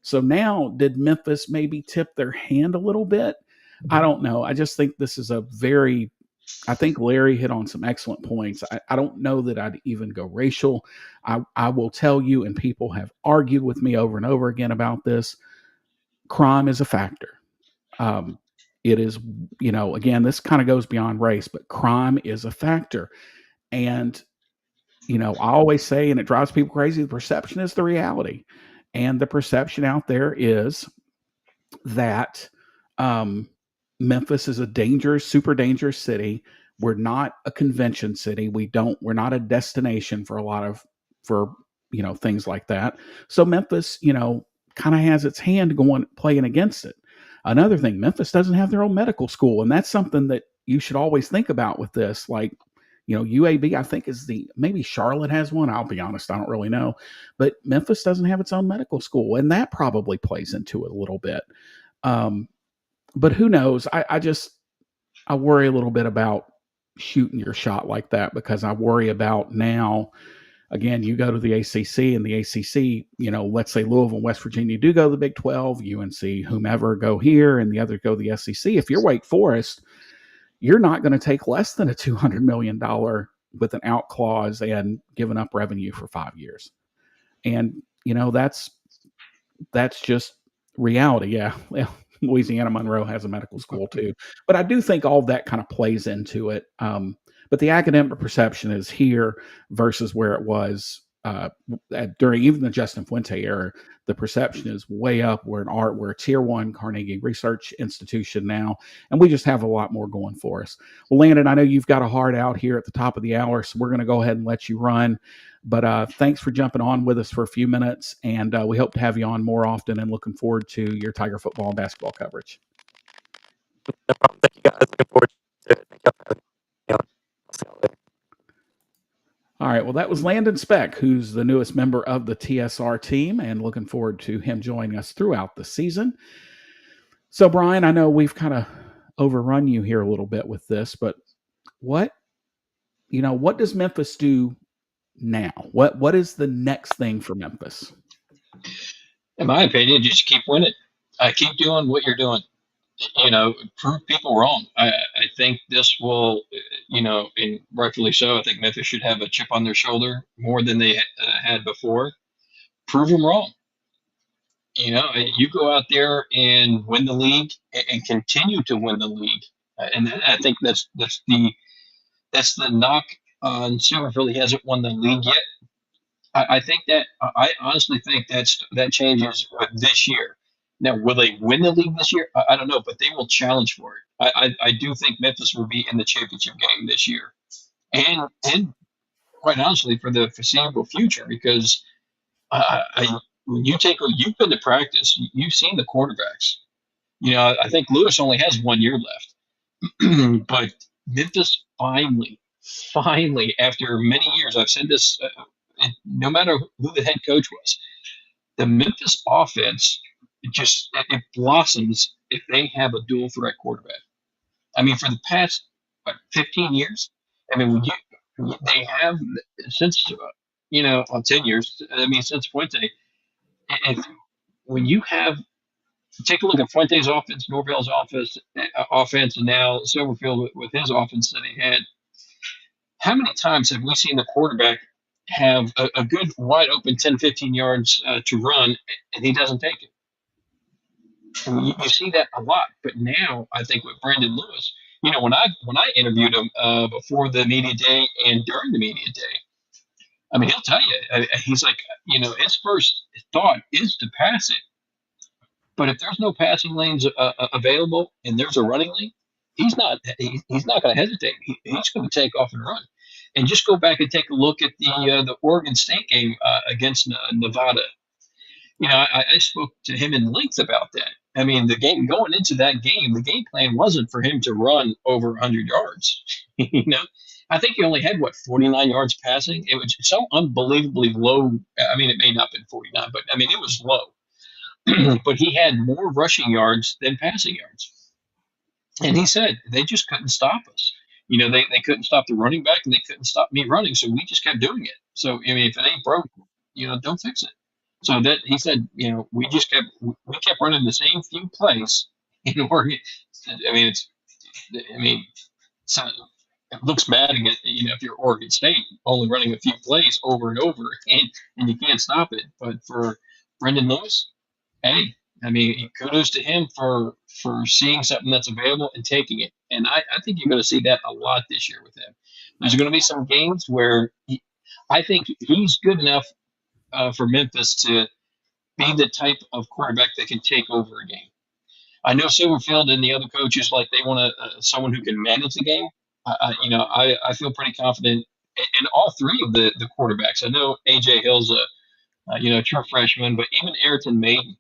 So now, did Memphis maybe tip their hand a little bit? I don't know. I just think this is I think Larry hit on some excellent points. I don't know that I'd even go racial. I will tell you, and people have argued with me over and over again about this, crime is a factor. It is, again, this kind of goes beyond race, but crime is a factor. And, I always say, and it drives people crazy, the perception is the reality. And the perception out there is that Memphis is a dangerous, super dangerous city. We're not a convention city. We're not a destination for things like that. So Memphis, kind of has its hand playing against it. Another thing, Memphis doesn't have their own medical school. And that's something that you should always think about with this. Like, UAB, I think, maybe Charlotte has one. I'll be honest, I don't really know. But Memphis doesn't have its own medical school. And that probably plays into it a little bit. But who knows? I worry a little bit about shooting your shot like that, because I worry about now, again, you go to the ACC, and the ACC, let's say Louisville and West Virginia do go to the Big 12, UNC, whomever go here, and the other go to the SEC. If you're Wake Forest, you're not going to take less than a $200 million with an out clause and giving up revenue for 5 years. And, that's just reality. Yeah. Well, Louisiana Monroe has a medical school too, but I do think all of that kind of plays into it. But the academic perception is here versus where it was during even the Justin Fuente era. The perception is way up. We're a tier 1 Carnegie Research Institution now, and we just have a lot more going for us. Well, Landon, I know you've got a hard out here at the top of the hour, so we're going to go ahead and let you run. But thanks for jumping on with us for a few minutes, and we hope to have you on more often, and looking forward to your Tiger football and basketball coverage. No problem. Thank you guys. Looking forward to it. Thank y'all for having me on. I'll see y'all later. All right. Well, that was Landon Speck, who's the newest member of the TSR team, and looking forward to him joining us throughout the season. So, Bryan, I know we've kind of overrun you here a little bit with this, but what does Memphis do now? What is the next thing for Memphis? In my opinion, just keep winning. Keep doing what you're doing. Prove people wrong. I think this will, and rightfully so. I think Memphis should have a chip on their shoulder more than they had before. Prove them wrong. You go out there and win the league and continue to win the league. And I think that's the knock on Silverfield. He hasn't won the league yet. I think I honestly think that changes with this year. Now, will they win the league this year? I don't know, but they will challenge for it. I do think Memphis will be in the championship game this year, and quite honestly, for the foreseeable future, because when you've been to practice, you've seen the quarterbacks. I think Lewis only has 1 year left, but Memphis finally, after many years, I've said this, no matter who the head coach was, the Memphis offense it blossoms if they have a dual threat quarterback. I mean, for the past 15 years, I mean, they have since 10 years. I mean, since Fuente, and when you have take a look at Fuente's offense, Norvell's offense, and now Silverfield with his offense that he had. How many times have we seen the quarterback have a good wide open 10, 15 yards to run, and he doesn't take it? And you see that a lot. But now I think with Brandon Lewis, when I interviewed him before the media day and during the media day, I mean, he'll tell you, he's like, his first thought is to pass it. But if there's no passing lanes available and there's a running lane, he's not going to hesitate. He's going to take off and run. And just go back and take a look at the Oregon State game against Nevada. I spoke to him in length about that. I mean, the game going into that game, the game plan wasn't for him to run over 100 yards. I think he only had 49 yards passing. It was so unbelievably low. I mean, it may not have been 49, but I mean, it was low. But he had more rushing yards than passing yards. And he said they just couldn't stop us. They couldn't stop the running back and they couldn't stop me running. So we just kept doing it. So, I mean, if it ain't broke, don't fix it. So that he said, we kept running the same few plays in Oregon. So it looks bad again, if you're Oregon State only running a few plays over and over and you can't stop it. But for Brendan Lewis, hey, I mean, kudos to him for seeing something that's available and taking it. And I think you're going to see that a lot this year with him. There's going to be some games where I think he's good enough for Memphis to be the type of quarterback that can take over a game. I know Silverfield and the other coaches, like they want someone who can manage the game. I feel pretty confident in all three of the quarterbacks. I know A.J. Hill's a true freshman, but even Ayrton Maiden,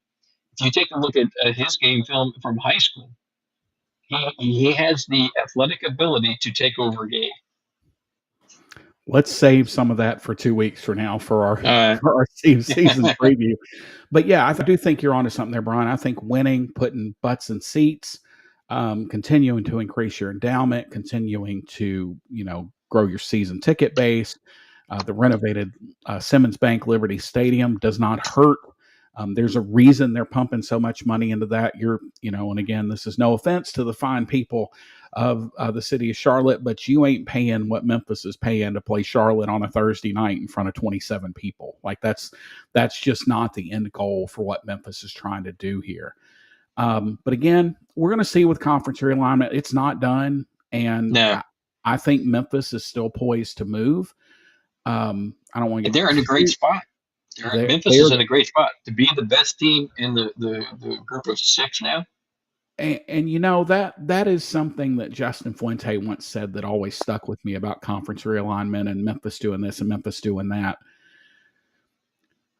if you take a look at his game film from high school, he has the athletic ability to take over a game. Let's save some of that for 2 weeks from now for our season preview. But yeah, I do think you're onto something there, Bryan. I think winning, putting butts in seats, continuing to increase your endowment, continuing to grow your season ticket base. The renovated Simmons Bank Liberty Stadium does not hurt. There's a reason they're pumping so much money into that. And again, this is no offense to the fine people of the city of Charlotte, but you ain't paying what Memphis is paying to play Charlotte on a Thursday night in front of 27 people. Like that's just not the end goal for what Memphis is trying to do here. But again, we're going to see with conference realignment, it's not done. And no. I think Memphis is still poised to move. I don't want to get. They're in a great spot. Memphis is in a great spot to be the best team in the group of six now. And that is something that Justin Fuente once said that always stuck with me about conference realignment and Memphis doing this and Memphis doing that.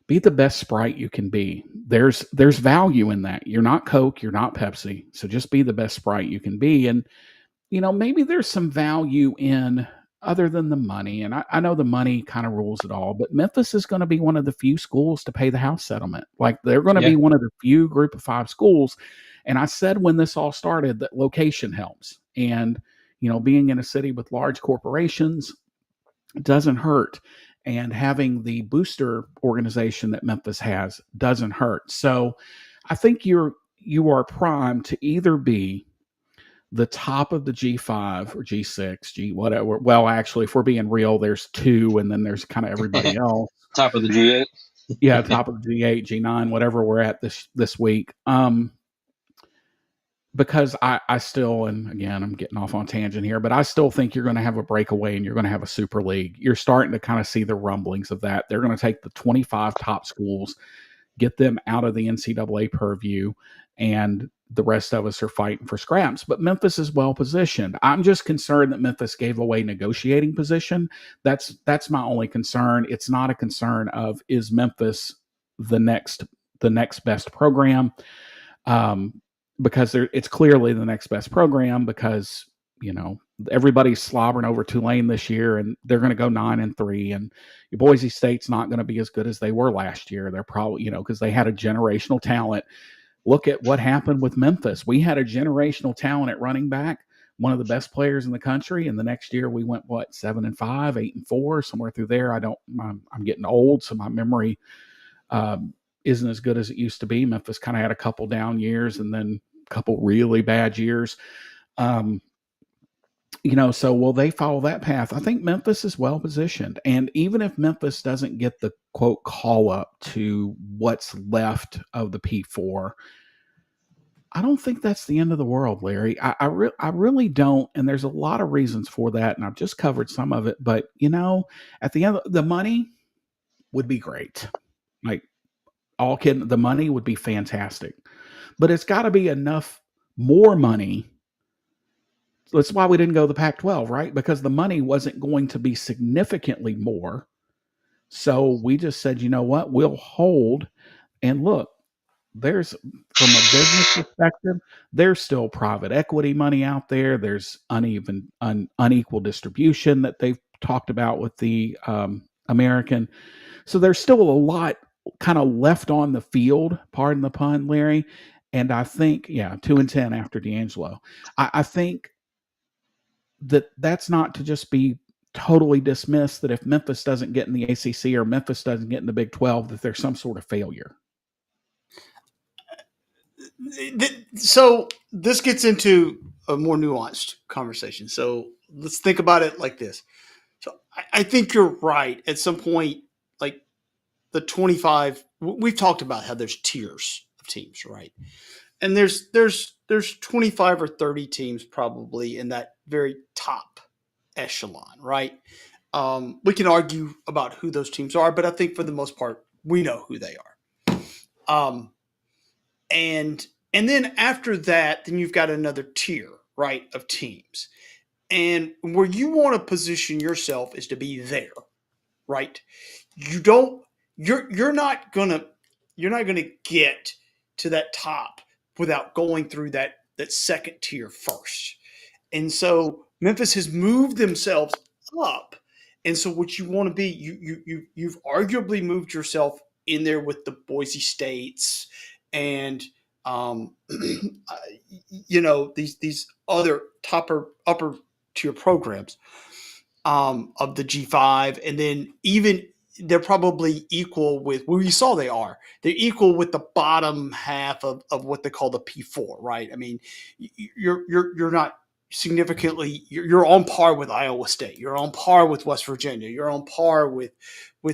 be the best Sprite you can be. There's value in that. You're not Coke, you're not Pepsi, so just be the best Sprite you can be. And maybe there's some value in other than the money. And I know the money kind of rules it all, but Memphis is going to be one of the few schools to pay the house settlement. Like they're going to Yeah. be one of the few group of 5 schools. And I said when this all started that location helps. And, being in a city with large corporations doesn't hurt. And having the booster organization that Memphis has doesn't hurt. So I think you are primed to either be the top of the G5 or G6, G whatever. Well, actually, if we're being real, there's 2, and then there's kind of everybody else. Top of the G8. Yeah, top of the G8, G9, whatever we're at this week. Because I still, and again, I'm getting off on tangent here, but I still think you're going to have a breakaway and you're going to have a super league. You're starting to kind of see the rumblings of that. They're going to take the 25 top schools, get them out of the NCAA purview, and the rest of us are fighting for scraps. But Memphis is well positioned. I'm just concerned that Memphis gave away negotiating position. That's my only concern. It's not a concern of is Memphis the next best program, because it's clearly the next best program because everybody's slobbering over Tulane this year, and they're going to go 9-3, and Boise State's not going to be as good as they were last year. They're probably, because they had a generational talent. Look at what happened with Memphis. We had a generational talent at running back, one of the best players in the country, and the next year we went 7-5, 8-4, somewhere through there. I'm getting old, so my memory isn't as good as it used to be. Memphis kind of had a couple down years and then a couple really bad years. So will they follow that path? I think Memphis is well positioned. And even if Memphis doesn't get the quote call up to what's left of the P4, I don't think that's the end of the world, Larry. I really don't. And there's a lot of reasons for that. And I've just covered some of it. But, at the end, the money would be great. Like, all kidding, the money would be fantastic. But it's got to be enough more money. That's why we didn't go to the Pac-12, right? Because the money wasn't going to be significantly more. So we just said, you know what? We'll hold. And look, there's, from a business perspective, there's still private equity money out there. There's unequal distribution that they've talked about with the American. So there's still a lot kind of left on the field, pardon the pun, Larry. And I think, 2-10 after D'Angelo. I think that's not to just be totally dismissed that if Memphis doesn't get in the ACC or Memphis doesn't get in the Big 12, that there's some sort of failure. So this gets into a more nuanced conversation. So let's think about it like this. So I think you're right. At some point, like the 25, we've talked about how there's tiers of teams, right? And there's 25 or 30 teams probably in that very top echelon, right? We can argue about who those teams are, but I think for the most part, we know who they are. And then after that, then you've got another tier, right, of teams. And where you want to position yourself is to be there, right? You're not gonna get to that top without going through that second tier first. And so Memphis has moved themselves up. And so what you want to be, you've arguably moved yourself in there with the Boise States and these other upper tier programs of the G5, and then even they're probably equal with, well, you saw they're equal with the bottom half of what they call the P4, right? I mean, you're not significantly, you're on par with Iowa State, you're on par with West Virginia, you're on par with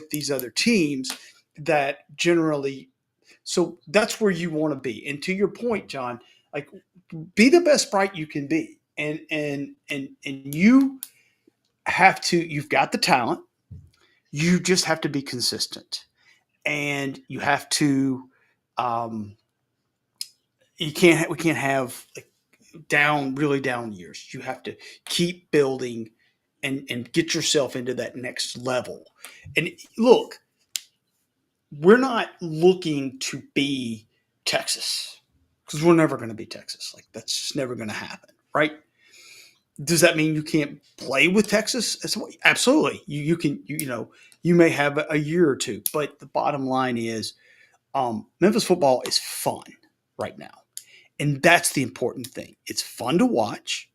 these other teams that generally. So that's where you want to be. And to your point, John, like, be the best Sprite you can be, and you have to. You've got the talent. You just have to be consistent, and you have to. We can't have like really down years. You have to keep building, and get yourself into that next level. And look, we're not looking to be Texas because we're never going to be Texas. Like that's just never going to happen, right? Does that mean you can't play with Texas? Absolutely. You can. You may have a year or two, but the bottom line is Memphis football is fun right now, and that's the important thing. It's fun to watch.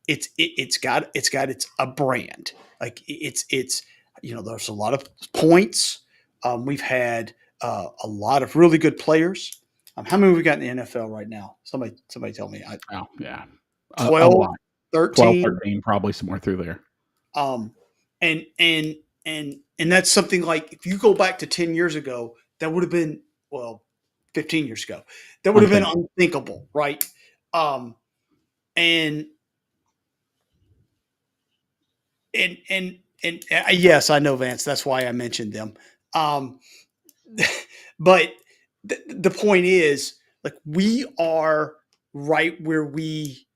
It's got its a brand. Like it's there's a lot of points. We've had a lot of really good players. How many have we got in the NFL right now? Somebody tell me. Oh, yeah. 12, A lot. 12, 13. 13, probably somewhere through there. And that's something like if you go back to 10 years ago, that would have been 15 years ago. That would have been unthinkable, right? And yes, I know, Vance. That's why I mentioned them. But the point is, like, we are right where we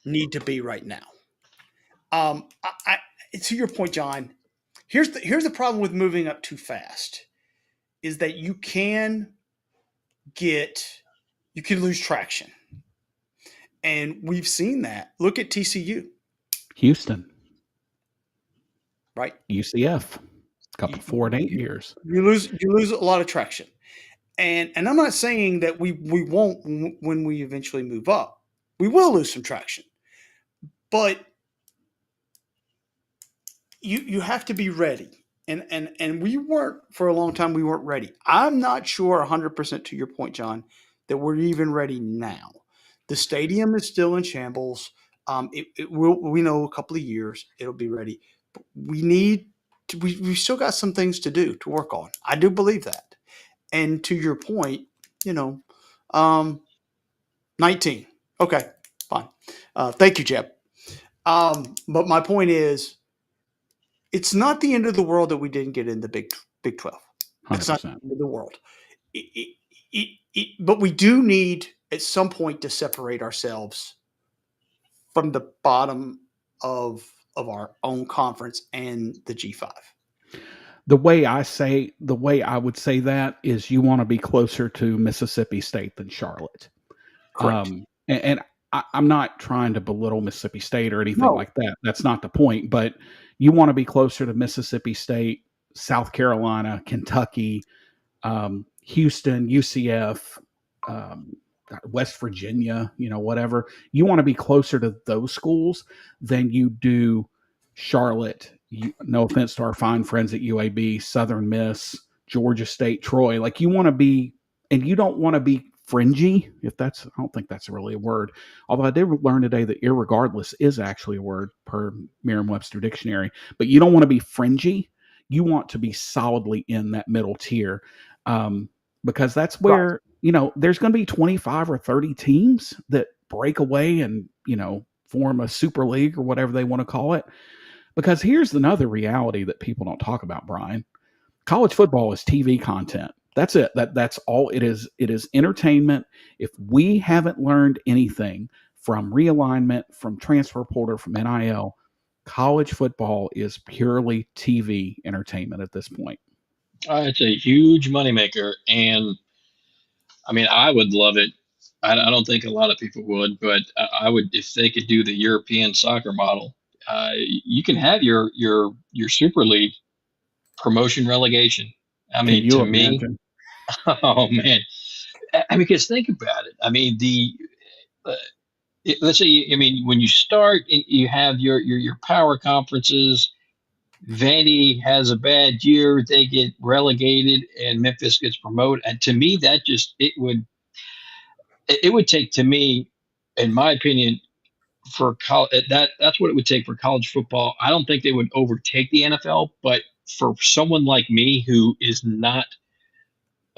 need to be right now. To your point, John, here's the problem with moving up too fast is that you can lose traction. And we've seen that. Look at TCU. Houston. Right? UCF. A couple 4 and 8 years. You lose a lot of traction. And I'm not saying that we won't when we eventually move up. We will lose some traction. But you have to be ready. And we weren't for a long time. We weren't ready. I'm not sure 100% to your point, John, that we're even ready now. The stadium is still in shambles. It will. We know a couple of years it'll be ready. But we've still got some things to do to work on. I do believe that. And to your point, 19. Okay, fine. Thank you, Jeb. But my point is, it's not the end of the world that we didn't get in the Big 12. 100%. It's not the end of the world. But we do need at some point to separate ourselves from the bottom of our own conference and the G5. The way I would say that is you want to be closer to Mississippi State than Charlotte. Correct. And I'm not trying to belittle Mississippi State or anything like that. That's not the point. But you want to be closer to Mississippi State, South Carolina, Kentucky, Houston, UCF, West Virginia, whatever. You want to be closer to those schools than you do Charlotte. No offense to our fine friends at UAB, Southern Miss, Georgia State, Troy. Like you want to be, and you don't want to be fringy. I don't think that's really a word. Although I did learn today that irregardless is actually a word per Merriam-Webster dictionary. But you don't want to be fringy. You want to be solidly in that middle tier, because that's where there's going to be 25 or 30 teams that break away and form a super league or whatever they want to call it. Because here's another reality that people don't talk about, Brian. College football is TV content. That's it. That's all it is. It is entertainment. If we haven't learned anything from realignment, from transfer portal, from NIL, college football is purely TV entertainment at this point. It's a huge moneymaker. And I mean, I would love it. I don't think a lot of people would, but I would if they could do the European soccer model. You can have your Super League promotion relegation. I mean, to me, oh man, I mean, because think about it. I mean, let's say, when you start, you have your power conferences. Vandy has a bad year, they get relegated, and Memphis gets promoted. And to me, that just it would take, to me, in my opinion, for that's what it would take for college football. I don't think they would overtake the NFL, but for someone like me who is not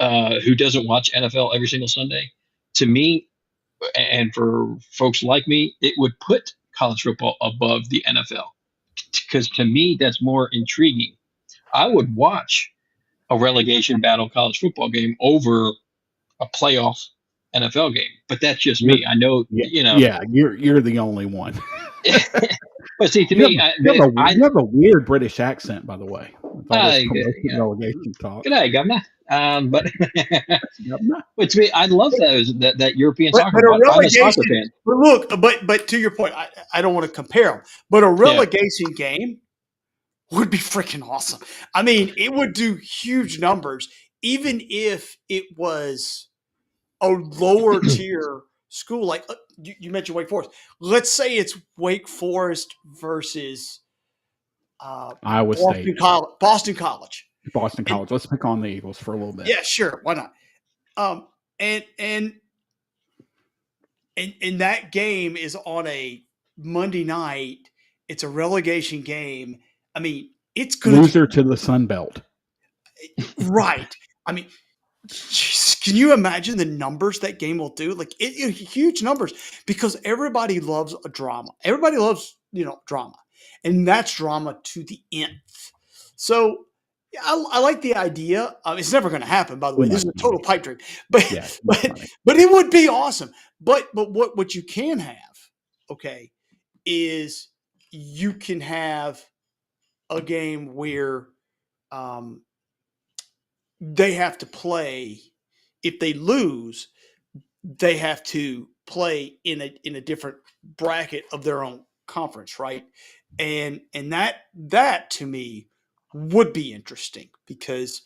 who doesn't watch NFL every single Sunday, to me, and for folks like me, it would put college football above the NFL, because to me that's more intriguing. I would watch a relegation battle college football game over a playoff NFL game, but that's just me. I know, Yeah, you're the only one. But see, to You have, me, you have a weird British accent, by the way, with all this promotion yeah, relegation talk. good day, governor. But Governor. but to me, I love that European But soccer. but a I'm a soccer relegation. fan. But look, but to your point, I don't want to compare them. But a Yeah. relegation game would be freaking awesome. I mean, it would do huge numbers, even if it was a lower tier school. Like you mentioned Wake Forest. Let's say it's Wake Forest versus Iowa State. Boston College. Boston And, College. Let's pick on the Eagles for a little bit. yeah, sure. Why not? And that game is on a Monday night. It's a relegation game. I mean, it's going loser to the Sun Belt. Right. I mean, can you imagine the numbers that game will do? Like huge numbers, because everybody loves a drama. Everybody loves, drama, and that's drama to the nth. So yeah, I like the idea. It's never going to happen, by the way. This is a total pipe dream, but Yeah, but it would be awesome. But what you can have, okay, is you can have a game where they have to play. If they lose, they have to play in a different bracket of their own conference, right? And that to me would be interesting, because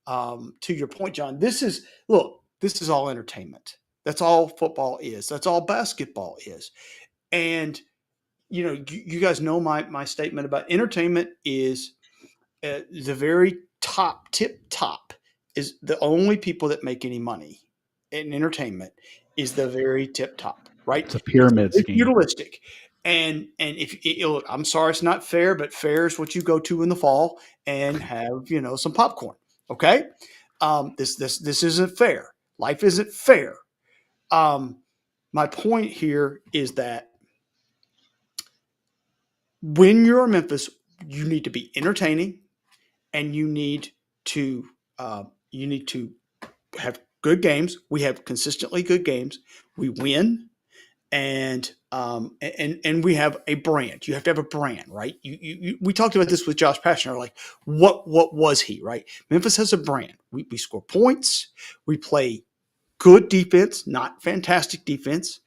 to your point, John, this is all entertainment. That's all football is. That's all basketball is. And you guys know my statement about entertainment is the very tip top is the only people that make any money in entertainment is the very tip top, right? It's a pyramid scheme. Feudalistic. And if look, I'm sorry, it's not fair, but fair is what you go to in the fall and have, some popcorn. Okay. This isn't fair. Life isn't fair. My point here is that when you're Memphis, you need to be entertaining, and you need to have good games. We have consistently good games. We win, and we have a brand. You have to have a brand, right? We talked about this with Josh Pastner. Like, what was he, right? Memphis has a brand. We score points. We play good defense, not fantastic defense.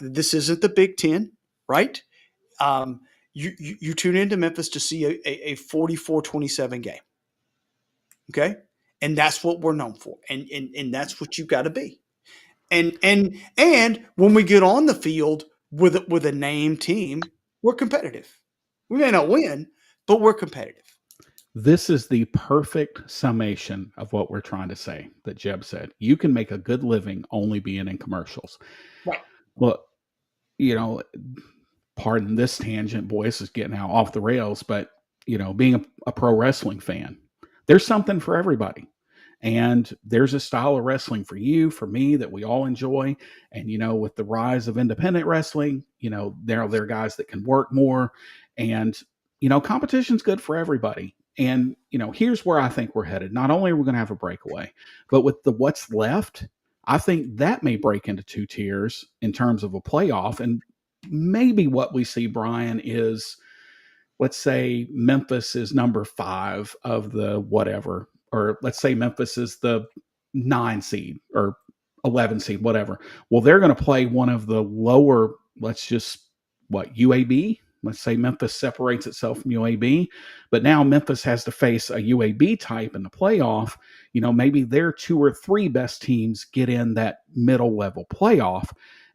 This isn't the Big Ten, right? You tune into Memphis to see a 44-27 game. Okay. And that's what we're known for. And that's what you got to be. And when we get on the field with a name team, we're competitive. We may not win, but we're competitive. This is the perfect summation of what we're trying to say that Jeb said. You can make a good living only being in commercials. Right. Well, pardon this tangent, boy, this is getting out off the rails, but, being a pro wrestling fan, there's something for everybody. And there's a style of wrestling for you, for me, that we all enjoy. And, with the rise of independent wrestling, there are guys that can work more. And, competition's good for everybody. And, here's where I think we're headed. Not only are we going to have a breakaway, but with what's left, I think that may break into two tiers in terms of a playoff. And maybe what we see, Bryan, is, let's say Memphis is number 5 of the whatever, or let's say Memphis is the 9 seed or 11 seed, whatever. Well, they're going to play one of the lower, UAB? Let's say Memphis separates itself from UAB, but now Memphis has to face a UAB type in the playoff. Maybe their 2 or 3 best teams get in that middle level playoff.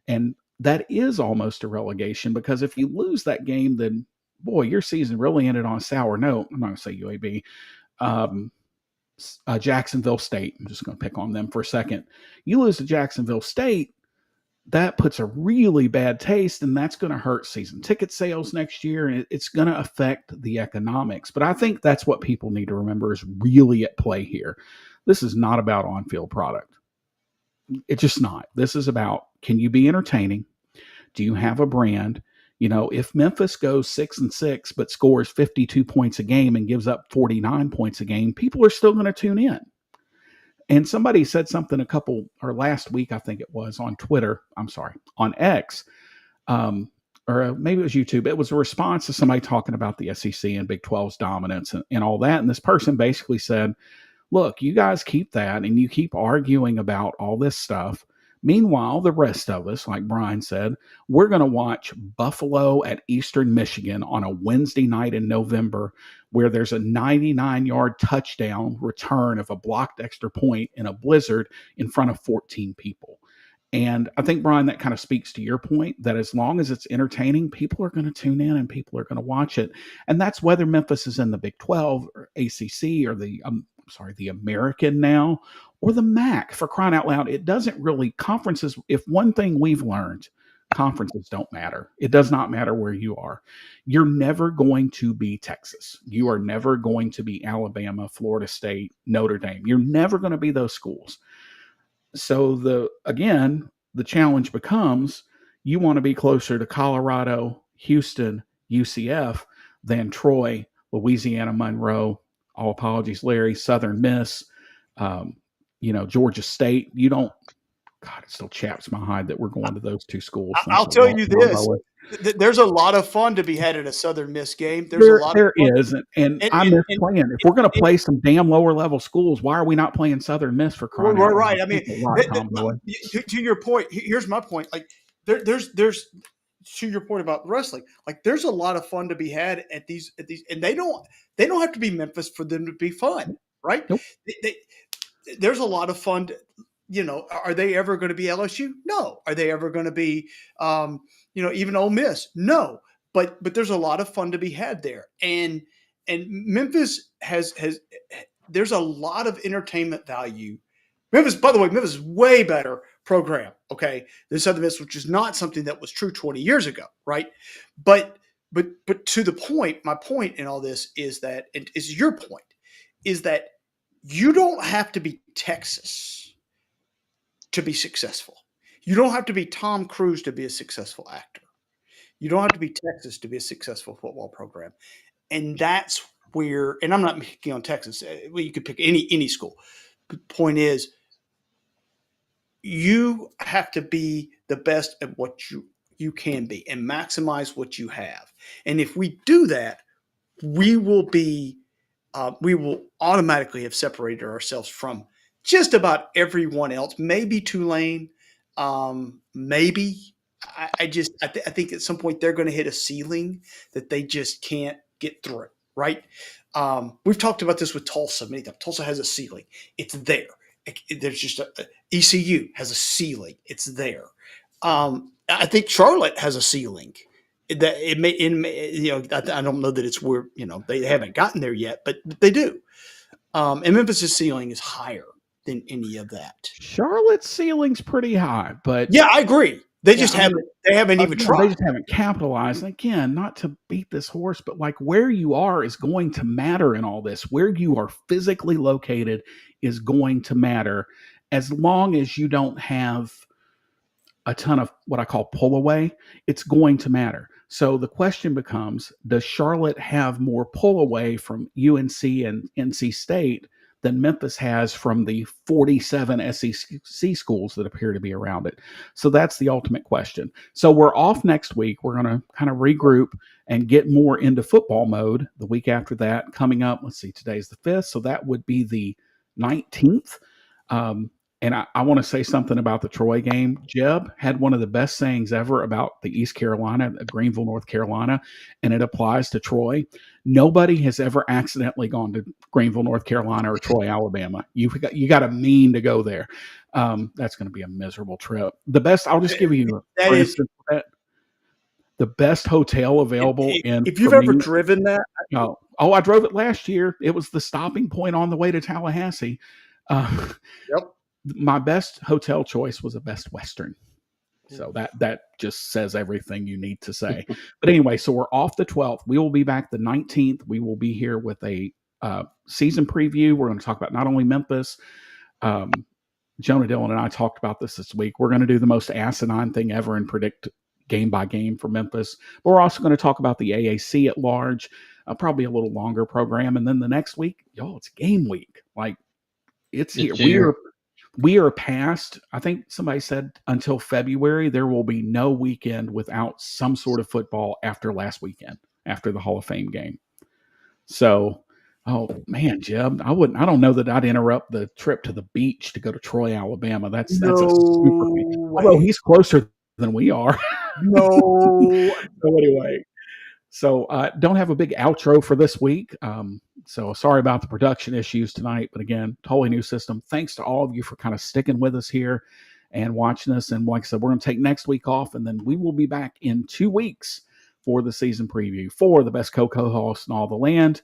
And that is almost a relegation, because if you lose that game, then boy, your season really ended on a sour note. I'm not going to say UAB. Jacksonville State. I'm just going to pick on them for a second. You lose to Jacksonville State, that puts a really bad taste, and that's going to hurt season ticket sales next year, and it's going to affect the economics. But I think that's what people need to remember is really at play here. This is not about on-field product. It's just not. This is about, can you be entertaining? Do you have a brand? If Memphis goes 6-6 but scores 52 points a game and gives up 49 points a game, people are still going to tune in. And somebody said something last week, I think it was, on Twitter. I'm sorry, on X. or maybe it was YouTube. It was a response to somebody talking about the SEC and Big 12's dominance and all that. And this person basically said, look, you guys keep that and you keep arguing about all this stuff. Meanwhile, the rest of us, like Bryan said, we're going to watch Buffalo at Eastern Michigan on a Wednesday night in November where there's a 99-yard touchdown return of a blocked extra point in a blizzard in front of 14 people. And I think, Bryan, that kind of speaks to your point that as long as it's entertaining, people are going to tune in and people are going to watch it. And that's whether Memphis is in the Big 12 or ACC or the American now, or the MAC, for crying out loud. It doesn't really, conferences, if one thing we've learned, conferences don't matter. It does not matter where you are. You're never going to be Texas. You are never going to be Alabama, Florida State, Notre Dame. You're never going to be those schools. So the challenge becomes you want to be closer to Colorado, Houston, UCF than Troy, Louisiana Monroe, all apologies, Larry, Southern Miss, Georgia State. You don't, God, it still chaps my hide that we're going to those two schools. I'll tell you this. There's a lot of fun to be had at a Southern Miss game. There is. And I miss playing. If we're going to play some damn lower level schools, why are we not playing Southern Miss for crying out loud? Right. I mean, to your point, here's my point. Like there's to your point about wrestling, like there's a lot of fun to be had at these, and they don't have to be Memphis for them to be fun, right? Nope. There's a lot of fun. Are they ever going to be LSU? No. Are they ever going to be, even Ole Miss? No. But there's a lot of fun to be had there, and Memphis has there's a lot of entertainment value. Memphis, by the way, Memphis is way better program, okay, than Southern Miss, which is not something that was true 20 years ago, right? But to the point, my point in all this is that, and is your point, is that you don't have to be Texas to be successful. You don't have to be Tom Cruise to be a successful actor. You don't have to be Texas to be a successful football program. And that's where, and I'm not picking on Texas. Well, you could pick any school. The point is, you have to be the best at what you can be and maximize what you have. And if we do that, we will automatically have separated ourselves from just about everyone else. Maybe Tulane, maybe. I think at some point they're going to hit a ceiling that they just can't get through, right? We've talked about this with Tulsa many times. Tulsa has a ceiling. It's there. There's just ECU has a ceiling. It's there. I think Charlotte has a ceiling. That it may, I don't know that it's where, they haven't gotten there yet, but they do. And Memphis' ceiling is higher than any of that. Charlotte's ceiling's pretty high, but yeah, I agree. They just haven't. They haven't even tried. They just haven't capitalized. And again, not to beat this horse, but like where you are is going to matter in all this. Where you are physically located is going to matter, as long as you don't have a ton of what I call pull away. It's going to matter. So the question becomes: does Charlotte have more pull away from UNC and NC State than Memphis has from the 47 SEC schools that appear to be around it? So that's the ultimate question. So we're off next week. We're going to kind of regroup and get more into football mode the week after that. Coming up, let's see, today's the 5th, so that would be the 19th. And I want to say something about the Troy game. Jeb had one of the best sayings ever about the East Carolina, Greenville, North Carolina, and it applies to Troy. Nobody has ever accidentally gone to Greenville, North Carolina, or Troy, Alabama. You got to mean to go there. That's going to be a miserable trip. The best, I'll just give you the best hotel available. If you've ever driven that. I drove it last year. It was the stopping point on the way to Tallahassee. Yep. My best hotel choice was a Best Western. So that just says everything you need to say. But anyway, so we're off the 12th. We will be back the 19th. We will be here with a season preview. We're going to talk about not only Memphis. Jonah Dillon and I talked about this week. We're going to do the most asinine thing ever and predict game by game for Memphis. But we're also going to talk about the AAC at large, probably a little longer program. And then the next week, it's game week. Like, it's here. we are past, I think somebody said until February, there will be no weekend without some sort of football after last weekend, after the Hall of Fame game. So, oh man, Jeb, I don't know that I'd interrupt the trip to the beach to go to Troy, Alabama. That's a super, although he's closer than we are. No. So anyway, so don't have a big outro for this week. So sorry about the production issues tonight, but again, totally new system. Thanks to all of you for kind of sticking with us here and watching us. And like I said, we're going to take next week off, and then we will be back in 2 weeks for the season preview. For the best co-hosts in all the land,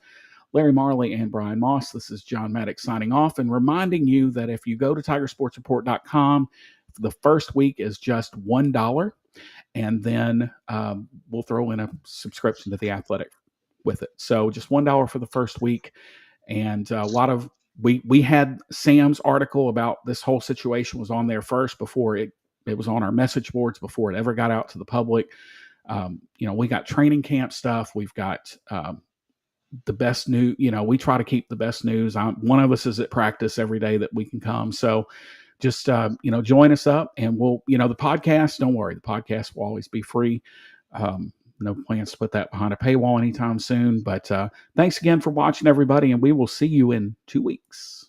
Larry Marley and Brian Moss, this is John Maddox signing off and reminding you that if you go to TigerSportsReport.com, the first week is just $1. And then we'll throw in a subscription to The Athletic with it. So just $1 for the first week. And a lot of, we had Sam's article about this whole situation was on there first before it was on our message boards before it ever got out to the public. We got training camp stuff. We've got the best news. We try to keep the best news. One of us is at practice every day that we can come. So just, join us up, and we'll, the podcast, don't worry, the podcast will always be free. No plans to put that behind a paywall anytime soon, but thanks again for watching, everybody. And we will see you in 2 weeks.